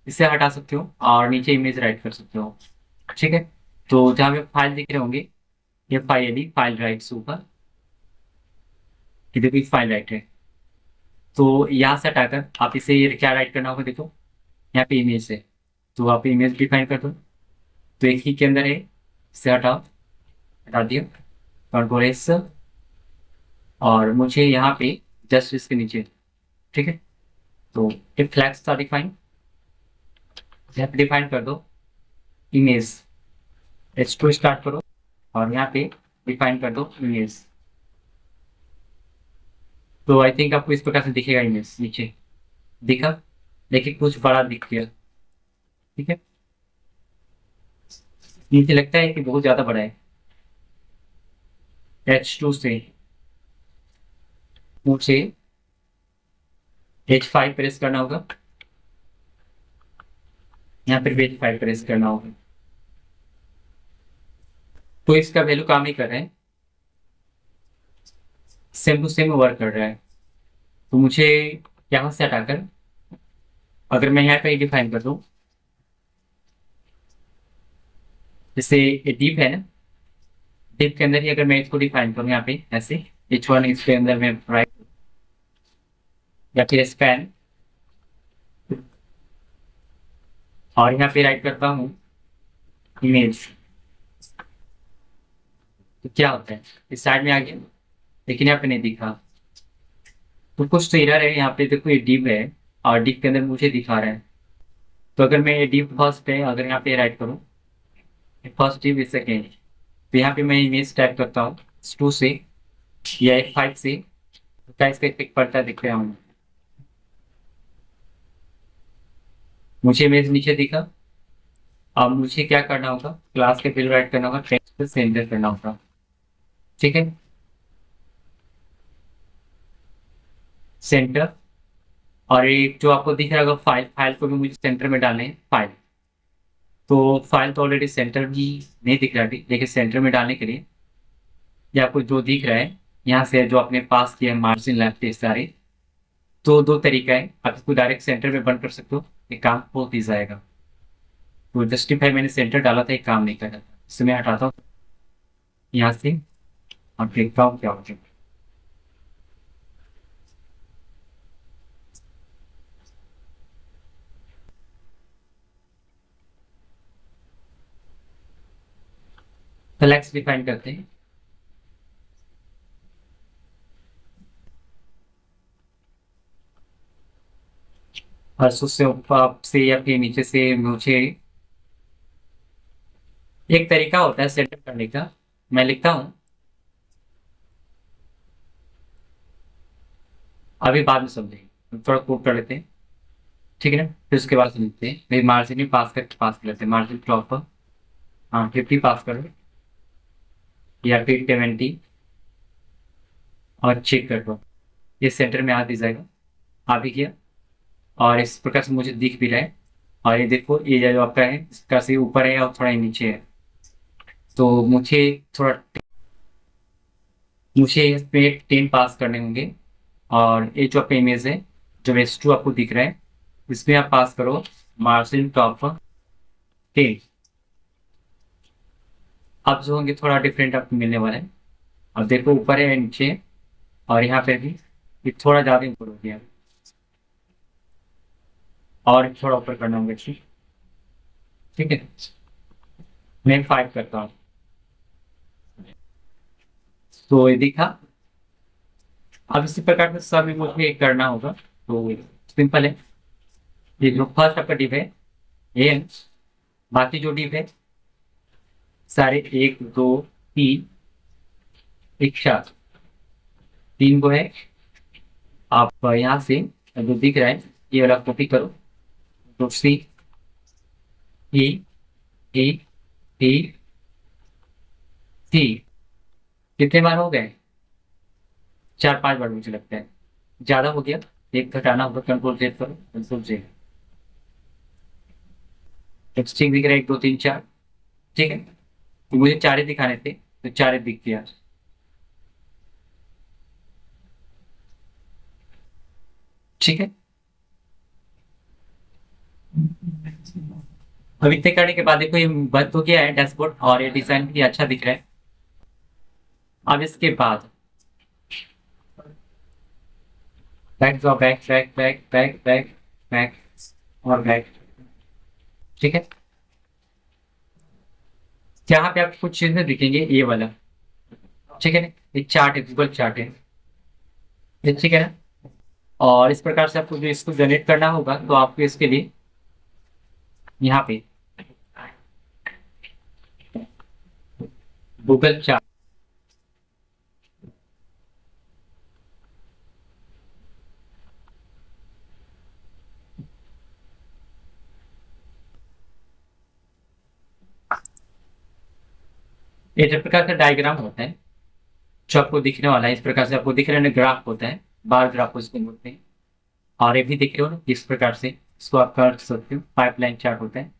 इसे हटा सकते हो और नीचे इमेज राइट कर सकते हो। ठीक है, तो जहाँ पे फाइल दिख रहे होंगे, ये फाइल यदि फाइल राइट से ऊपर, इधर भी फाइल राइट है, तो यहाँ से हटाकर आप इसे ये क्या राइट करना होगा, देखो यहाँ पे इमेज है, तो आप इमेज डिफाइन कर दो। तो एक ही के अंदर है, इसे हटाओ, हटा दिया, कंट्रोल एस, और मुझे यहाँ पे जस्ट इसके नीचे। ठीक है, तो ये फ्लैक्स था डिफाइन, यहाँ पे डिफाइन कर दो इमेज, H2 स्टार्ट करो, और यहाँ पे डिफाइन कर दो इमेज। तो आई थिंक आपको इस प्रकार से दिखेगा इमेज नीचे, दिखा, देखिए कुछ बड़ा दिख गया। ठीक है, नीचे लगता है कि बहुत ज्यादा बड़ा है। H2 से मुझे H5 प्रेस करना होगा, यहाँ पर भी H5 प्रेस करना होगा। तो इसका वैल्यू काम नहीं कर रहा है, सेम टू सेम वर्क कर रहा है। तो मुझे यहाँ से हटाकर, अगर मैं यहाँ पे डिफाइन कर दूँ, जैसे ये डीप है ना, डीप के अंदर ही अगर मैं इसको डिफाइन करूँ यहाँ पे ऐसे, H1 इसके अंदर मैं राइट, या फिर स्पैन, और यहाँ पे राइट करता हूँ इमेज, तो क्या होता है, इस साइड में आ गया, लेकिन यहाँ पे नहीं दिखा। तो कुछ तो एरर है यहाँ पे। देखो ये डीप है, और डीप के अंदर मुझे दिखा रहा है। तो अगर मैं ये डीप फर्स्ट है, अगर यहाँ पे राइट करूँ, फर्स्ट डीप सेकेंड, तो यहाँ पे मैं इमेज टाइप करता हूँ 2 से या 5 से, तो क्या इसका इफेक्ट पड़ता है, दिख रहा हूँ। मुझे इमेज नीचे दिखा। अब मुझे क्या करना होगा, क्लास के फिर राइट करना होगा, टेक्स्ट पे सेंटर करना होगा। ठीक है, सेंटर। और एक जो आपको दिख रहा होगा फाइल, फाइल को भी मुझे सेंटर में डालना है फाइल। तो फाइल तो ऑलरेडी सेंटर भी नहीं दिख रहा अभी, लेकिन सेंटर में डालने के लिए ये आपको जो दिख रहा है यहाँ से जो आपने पास किया है मार्जिन लेफ्ट ये सारे, तो दो तरीका है। आप इसको डायरेक्ट सेंटर में बंद कर सकते हो, ये काम बहुत ईजी आएगा। तो जस्टिफाई मैंने सेंटर डाला था, एक काम नहीं कर रहा था, इससे मैं हटाता हूँ यहाँ से और देखता हूँ क्या होता है। फ्लेक्स डिफाइन करते हैं। और उससे ऊपर से या फिर नीचे से मुझे एक तरीका होता है सेटअप करने का, मैं लिखता हूँ, अभी बाद में समझेंगे, थोड़ा कोड कर लेते हैं। ठीक है ना, फिर उसके बाद समझते हैं। भाई मार्जिन भी पास कर लेते हैं, मार्जिन टॉप पर। हाँ 50 पास करो या फिर 70 और चेक कर दो, ये सेंटर में आ भी जाएगा। आ भी गया और इस प्रकार से मुझे दिख भी रहा है। और ये देखो ये जो आपका है इसका से ऊपर है और थोड़ा नीचे है। तो थोड़ा मुझे इस पे 10 पास करने होंगे। और ये जो आपका इमेज है, जो S2 आपको दिख रहा है, इसमें आप पास करो मार्जिन टॉप 10। अब जो होंगे थोड़ा डिफरेंट आपको मिलने वाला है। अब देखो ऊपर है नीचे, और यहाँ पे भी ये थोड़ा ज़्यादा ऊपर हो गया, और थोड़ा ऊपर करना होगा। ठीक, ठीक है, मैं 5 करता हूँ। तो ये दिखा। अब इसी प्रकार से सब मुझे करना होगा। तो सिंपल है, ये जो फर्स्ट आपका डिव है ये है। बाकी जो डिव है सारे 1 2 3, एक साथ 3 को है। आप यहाँ से जो दिख रहा है ये वाला कॉपी करो। तो सी ई ई ई सी, कितने बार हो गए? 4 5 बार मुझे लगता है, ज्यादा हो गया। एक घटाना होगा, कंट्रोल जेड करो, कंट्रोल जेड। टेक्सटिंग दिख रहा है 1 2 3 4। ठीक है, तो मुझे 4 ही दिखाने थे, तो 4 ही दिख गया। ठीक है, अब इतने करने के बाद देखो ये बंद हो गया है डैशबोर्ड, और ये डिजाइन भी अच्छा दिख रहा है। अब इसके बाद बैक जाओ, back back back back back back और बैक। ठीक है, यहाँ पे आपको कुछ चीजें दिखेंगे ये वाला। ठीक है ना, ये चार्ट है, गूगल चार्ट है ये। ठीक है ना, और इस प्रकार से आपको जो इसको जनरेट करना होगा, तो आपको इसके लिए यहाँ पे गूगल चार्ट, ये जिस प्रकार का डायग्राम होता है जो आपको दिखने वाला है, इस प्रकार से आपको दिख रहा है ना, ग्राफ होता है, बार ग्राफ उसको बोलते हैं। और ये भी दिख रहे हो ना, इस प्रकार से इसको आप कर सकते हो, पाइपलाइन चार्ट होता है।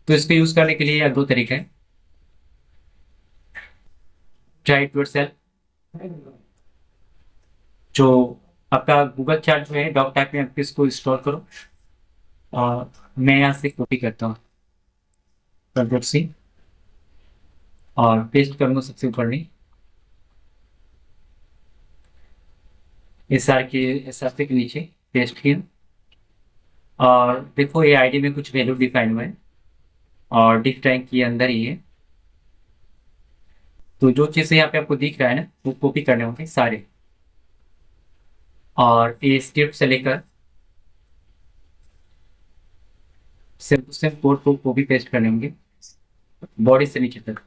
तो इसको यूज करने के लिए दो तरीके हैं। Try it yourself. जो आपका गूगल चार्ट जो है डॉक टाइप में, आप इसको इंस्टॉल करो। और मैं यहाँ से कॉपी करता हूँ, कंट्रोल सी, और पेस्ट करूंगा सबसे ऊपर नहीं, एस आर के नीचे पेस्ट किया। और देखो ये आईडी में कुछ वैल्यू डिफाइन हुआ है, और डिफ टैग के अंदर ही है। तो जो चीज़ें यहाँ पे आपको दिख रहा है ना, वो कॉपी करने होंगे सारे। और ये स्क्रिप्ट से लेकर सेम टू सेम कोड को कॉपी पेस्ट करने होंगे, बॉडी से नीचे तक।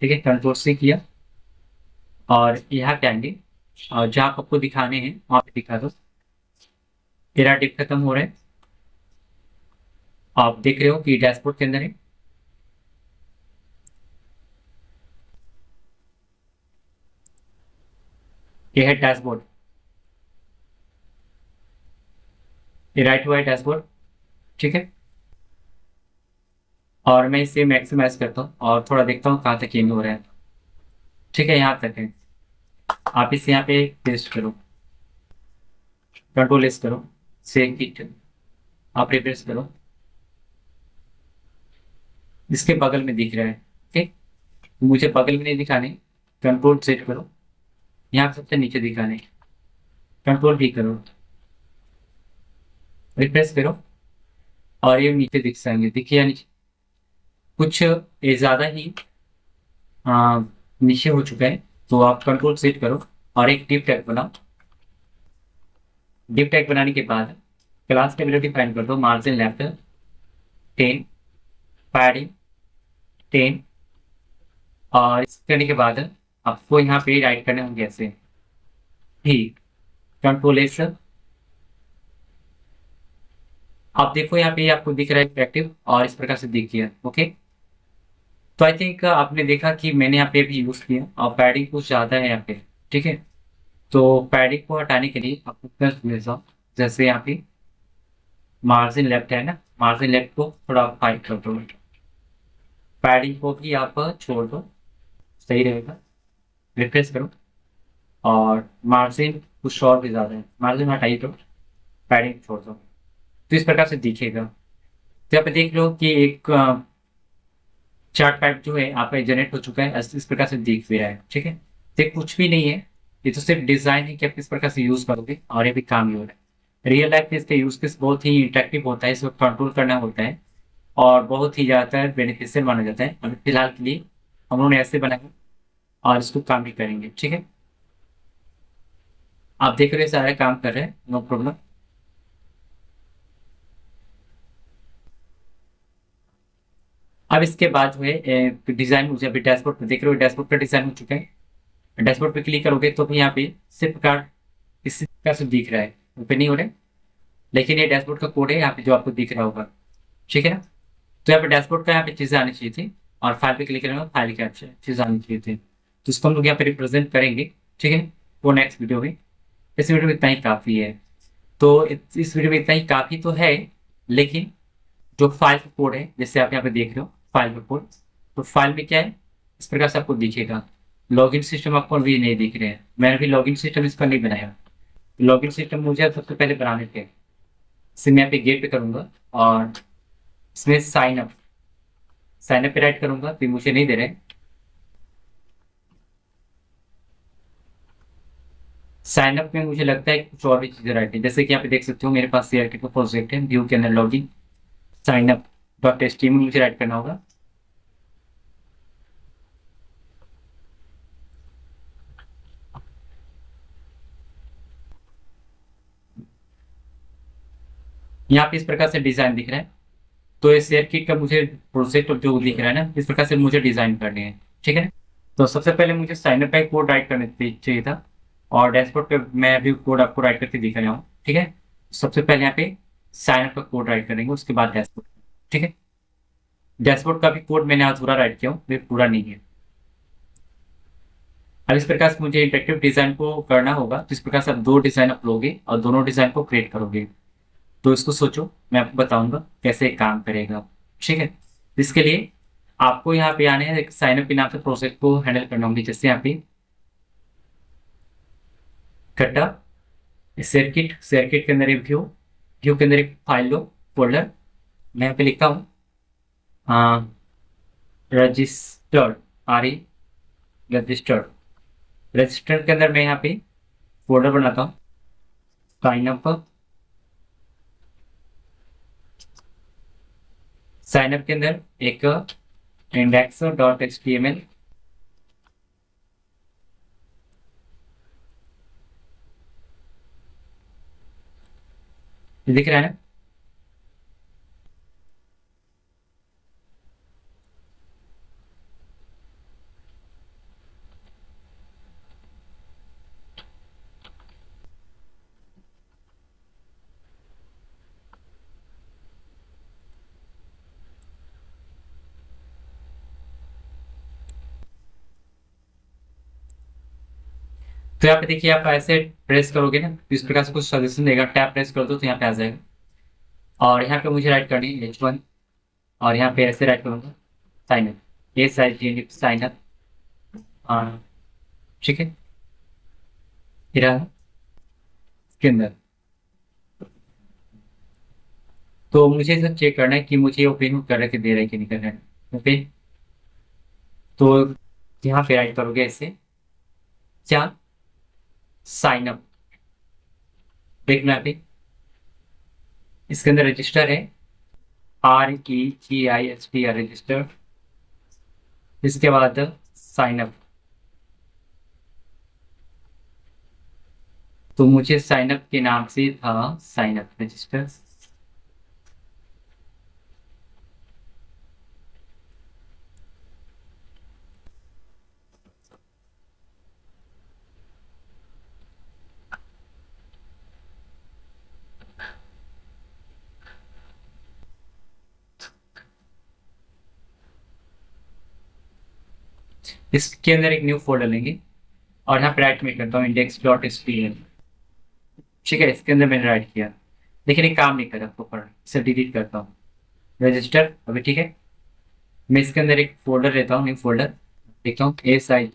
ठीक है, कंट्रोल सी किया, और यहाँ पे आएंगे, और जहाँ आपको दिखाने हैं वहाँ पे दिखा दो। तेरा डिप खत्म हो रहा है, आप देख रहे हो कि डैशबोर्ड के अंदर है। ये है डैशबोर्ड, ये राइट हुआ है डैशबोर्ड। ठीक है, और मैं इसे मैक्सिमाइज करता हूँ और थोड़ा देखता हूँ कहाँ तक चेंज हो रहा है। ठीक है, यहाँ तक है। आप इसे यहाँ पे पेस्ट करो, कंट्रोल एस करो, सेव इट, आप रिफ्रेश करो, इसके बगल में दिख रहा है। ओके, मुझे बगल में नहीं दिखाने, कंट्रोल सेट करो, यहाँ पे सबसे नीचे दिखाने, कंट्रोल भी करो, रिफ्रेश करो, और ये नीचे दिख जाएंगे। दिखिए या नीचे कुछ ये ज़्यादा ही आ, नीचे हो चुका है, तो आप कंट्रोल सेट करो और एक डिप टैग बनाओ। डिप टैग बनाने के बाद क्लास टेबिलिटी फाइंड कर दो, मार्जिन लेफ्ट 10, पैडिंग 10, और इस करने के बाद आपको यहाँ पे राइट करने होंगे ऐसे, ठीक, कंट्रोल एस। आप देखो यहाँ पे आपको दिख रहा है इफेक्टिव, और इस प्रकार से दिख गया। ओके, तो आई थिंक आपने देखा कि मैंने यहाँ पे भी यूज किया और पैडिंग कुछ ज्यादा है यहाँ पे। ठीक है, तो पैडिंग को हटाने के लिए आपको प्लस ले जाओ, जैसे यहाँ पे मार्जिन लेफ्ट है ना, मार्जिन लेफ्ट को थोड़ा फाइट कर दो, पैडिंग को भी आप छोड़ दो, सही रहेगा। रिफ्रेश करो, और मार्जिन कुछ और भी ज्यादा है, मार्जिन हटाइए तो पैडिंग छोड़ दो, तो इस प्रकार से दिखेगा। तो यहाँ पे देख लो कि एक चार्ट टाइप जो है आपका जनरेट हो चुका है, इस प्रकार से दिख भी रहा है। ठीक है, तो ये कुछ भी नहीं है, ये तो सिर्फ डिजाइन है कि आप किस प्रकार से यूज करोगे, और ये भी काम ही हो रहा है। रियल लाइफ में इसका यूज केस बहुत ही इंटरेक्टिव होता है, इसको कंट्रोल करना होता है, और बहुत ही ज्यादातर बेनिफिशियल माना जाता है। अभी फिलहाल के लिए हम लोगों ने ऐसे बनाया और इसको काम भी करेंगे। ठीक है, आप देख रहे हैं सारे काम कर रहे हैं, नो प्रॉब्लम। अब इसके बाद जो है डिजाइन, मुझे अभी डैशबोर्ड पे देख रहे हो, डैशबोर्ड का डिजाइन हो चुका है। डैशबोर्ड पे क्लिक करोगे तो भी यहाँ पे सिर्फ कार्ड इसी प्रकार से दिख रहा है, ओपन नहीं हो रहा है, लेकिन ये डैशबोर्ड का कोड है यहाँ पे जो आपको दिख रहा होगा। ठीक है ना, तो यहाँ पे डैशबोर्ड का यहाँ पे चीजें आनी चाहिए थी, और फाइल पे क्लिक करेंगे, फाइल के चीज आनी चाहिए थी, तो इसको हम लोग यहाँ पे रिप्रेजेंट करेंगे। ठीक है, वो नेक्स्ट वीडियो में। इस वीडियो में इतना ही काफी है, तो इस वीडियो में इतना ही काफी तो है, लेकिन जो फाइल का कोड है, जैसे आप यहाँ पे देख रहे हो फाइल का कोड, तो फाइल में क्या है इस प्रकार से आपको दिखेगा। लॉगिन सिस्टम आपको अभी नहीं दिख रहे हैं, मैंने भी लॉगिन सिस्टम इसका नहीं बनाया। लॉगिन सिस्टम मुझे सबसे पहले बनाने थे, इसे मैं यहाँ पे गेट पे करूंगा, और इसमें साइन अप पे राइट करूंगा, फिर मुझे नहीं दे रहे। साइन अप में मुझे लगता है कि कुछ और भी चीजें राइट है, जैसे कि यहाँ पे देख सकते हो मेरे पास सीआरटी का प्रोजेक्ट है, व्यू के अंदर login sign up dot HTML मुझे राइट करना होगा। यहाँ पे इस प्रकार से डिजाइन दिख रहा है, तो ये शेयर किट का मुझे प्रोजेक्ट जो दिख रहा है ना, इस प्रकार से मुझे डिजाइन करनी है। ठीक है, तो सबसे पहले मुझे साइन अप का एक कोड राइट करने चाहिए था, और डैशबोर्ड पे मैं अभी कोड आपको राइट करके दिखा रहा हूँ। ठीक है, सबसे पहले यहाँ पे साइन अप का कोड राइट करेंगे, उसके बाद डैशबोर्ड। ठीक है, डैशबोर्ड का भी कोड मैंने अधूरा राइट किया हूँ, ये पूरा नहीं है। अब इस प्रकार से मुझे इंटरेक्टिव डिजाइन को करना होगा, तो इस प्रकार से आप दो डिजाइन अपलोगे और दोनों डिजाइन को क्रिएट करोगे। तो इसको सोचो, मैं आपको बताऊंगा कैसे काम करेगा। ठीक है, इसके लिए आपको यहाँ पे आने हैं, एक साइन अप के नाम से प्रोसेस को हैंडल करना होगी, जैसे यहाँ पे कटा शेयर किट के अंदर एक व्यू, व्यू के अंदर एक फाइल लो, फोल्डर, मैं यहाँ पे लिखता हूँ registered, R E registered. Registered के अंदर मैं यहाँ पे फोल्डर बनाता हूँ, साइन अप। साइन अप के अंदर एक index dot H T M L, दिख रहा है ना। तो यहाँ पे देखिए, आप ऐसे प्रेस करोगे ना तो इस प्रकार से कुछ सजेशन देगा, टैप प्रेस कर दो तो यहाँ पे आ जाएगा। और यहाँ पे मुझे राइट करनी है H1, और यहाँ पे ऐसे राइट करूँगा साइन अप, ये साइड साइन अप। हाँ ठीक है, फिर इसके अंदर तो मुझे सब चेक करना है कि मुझे ओपन कर रखे दे रहा है कि नहीं कर रहा है। ओपन, तो यहाँ पे राइट करोगे ऐसे, क्या साइन अप, देखना पे इसके अंदर रजिस्टर है, REGISTR रजिस्टर। इसके बाद साइन अप, तो मुझे साइन अप के नाम से था साइन अप रजिस्टर। इसके अंदर एक न्यू फोल्डर लेंगे और यहाँ पे राइट में करता हूँ index.html। ठीक है, इसके अंदर मैंने राइट किया, लेकिन ये काम नहीं कर रहा प्रॉपर, इसे डिलीट करता हूँ। रजिस्टर अभी ठीक है, मैं इसके अंदर एक फोल्डर लेता हूँ, न्यू फोल्डर देखता हूँ, SI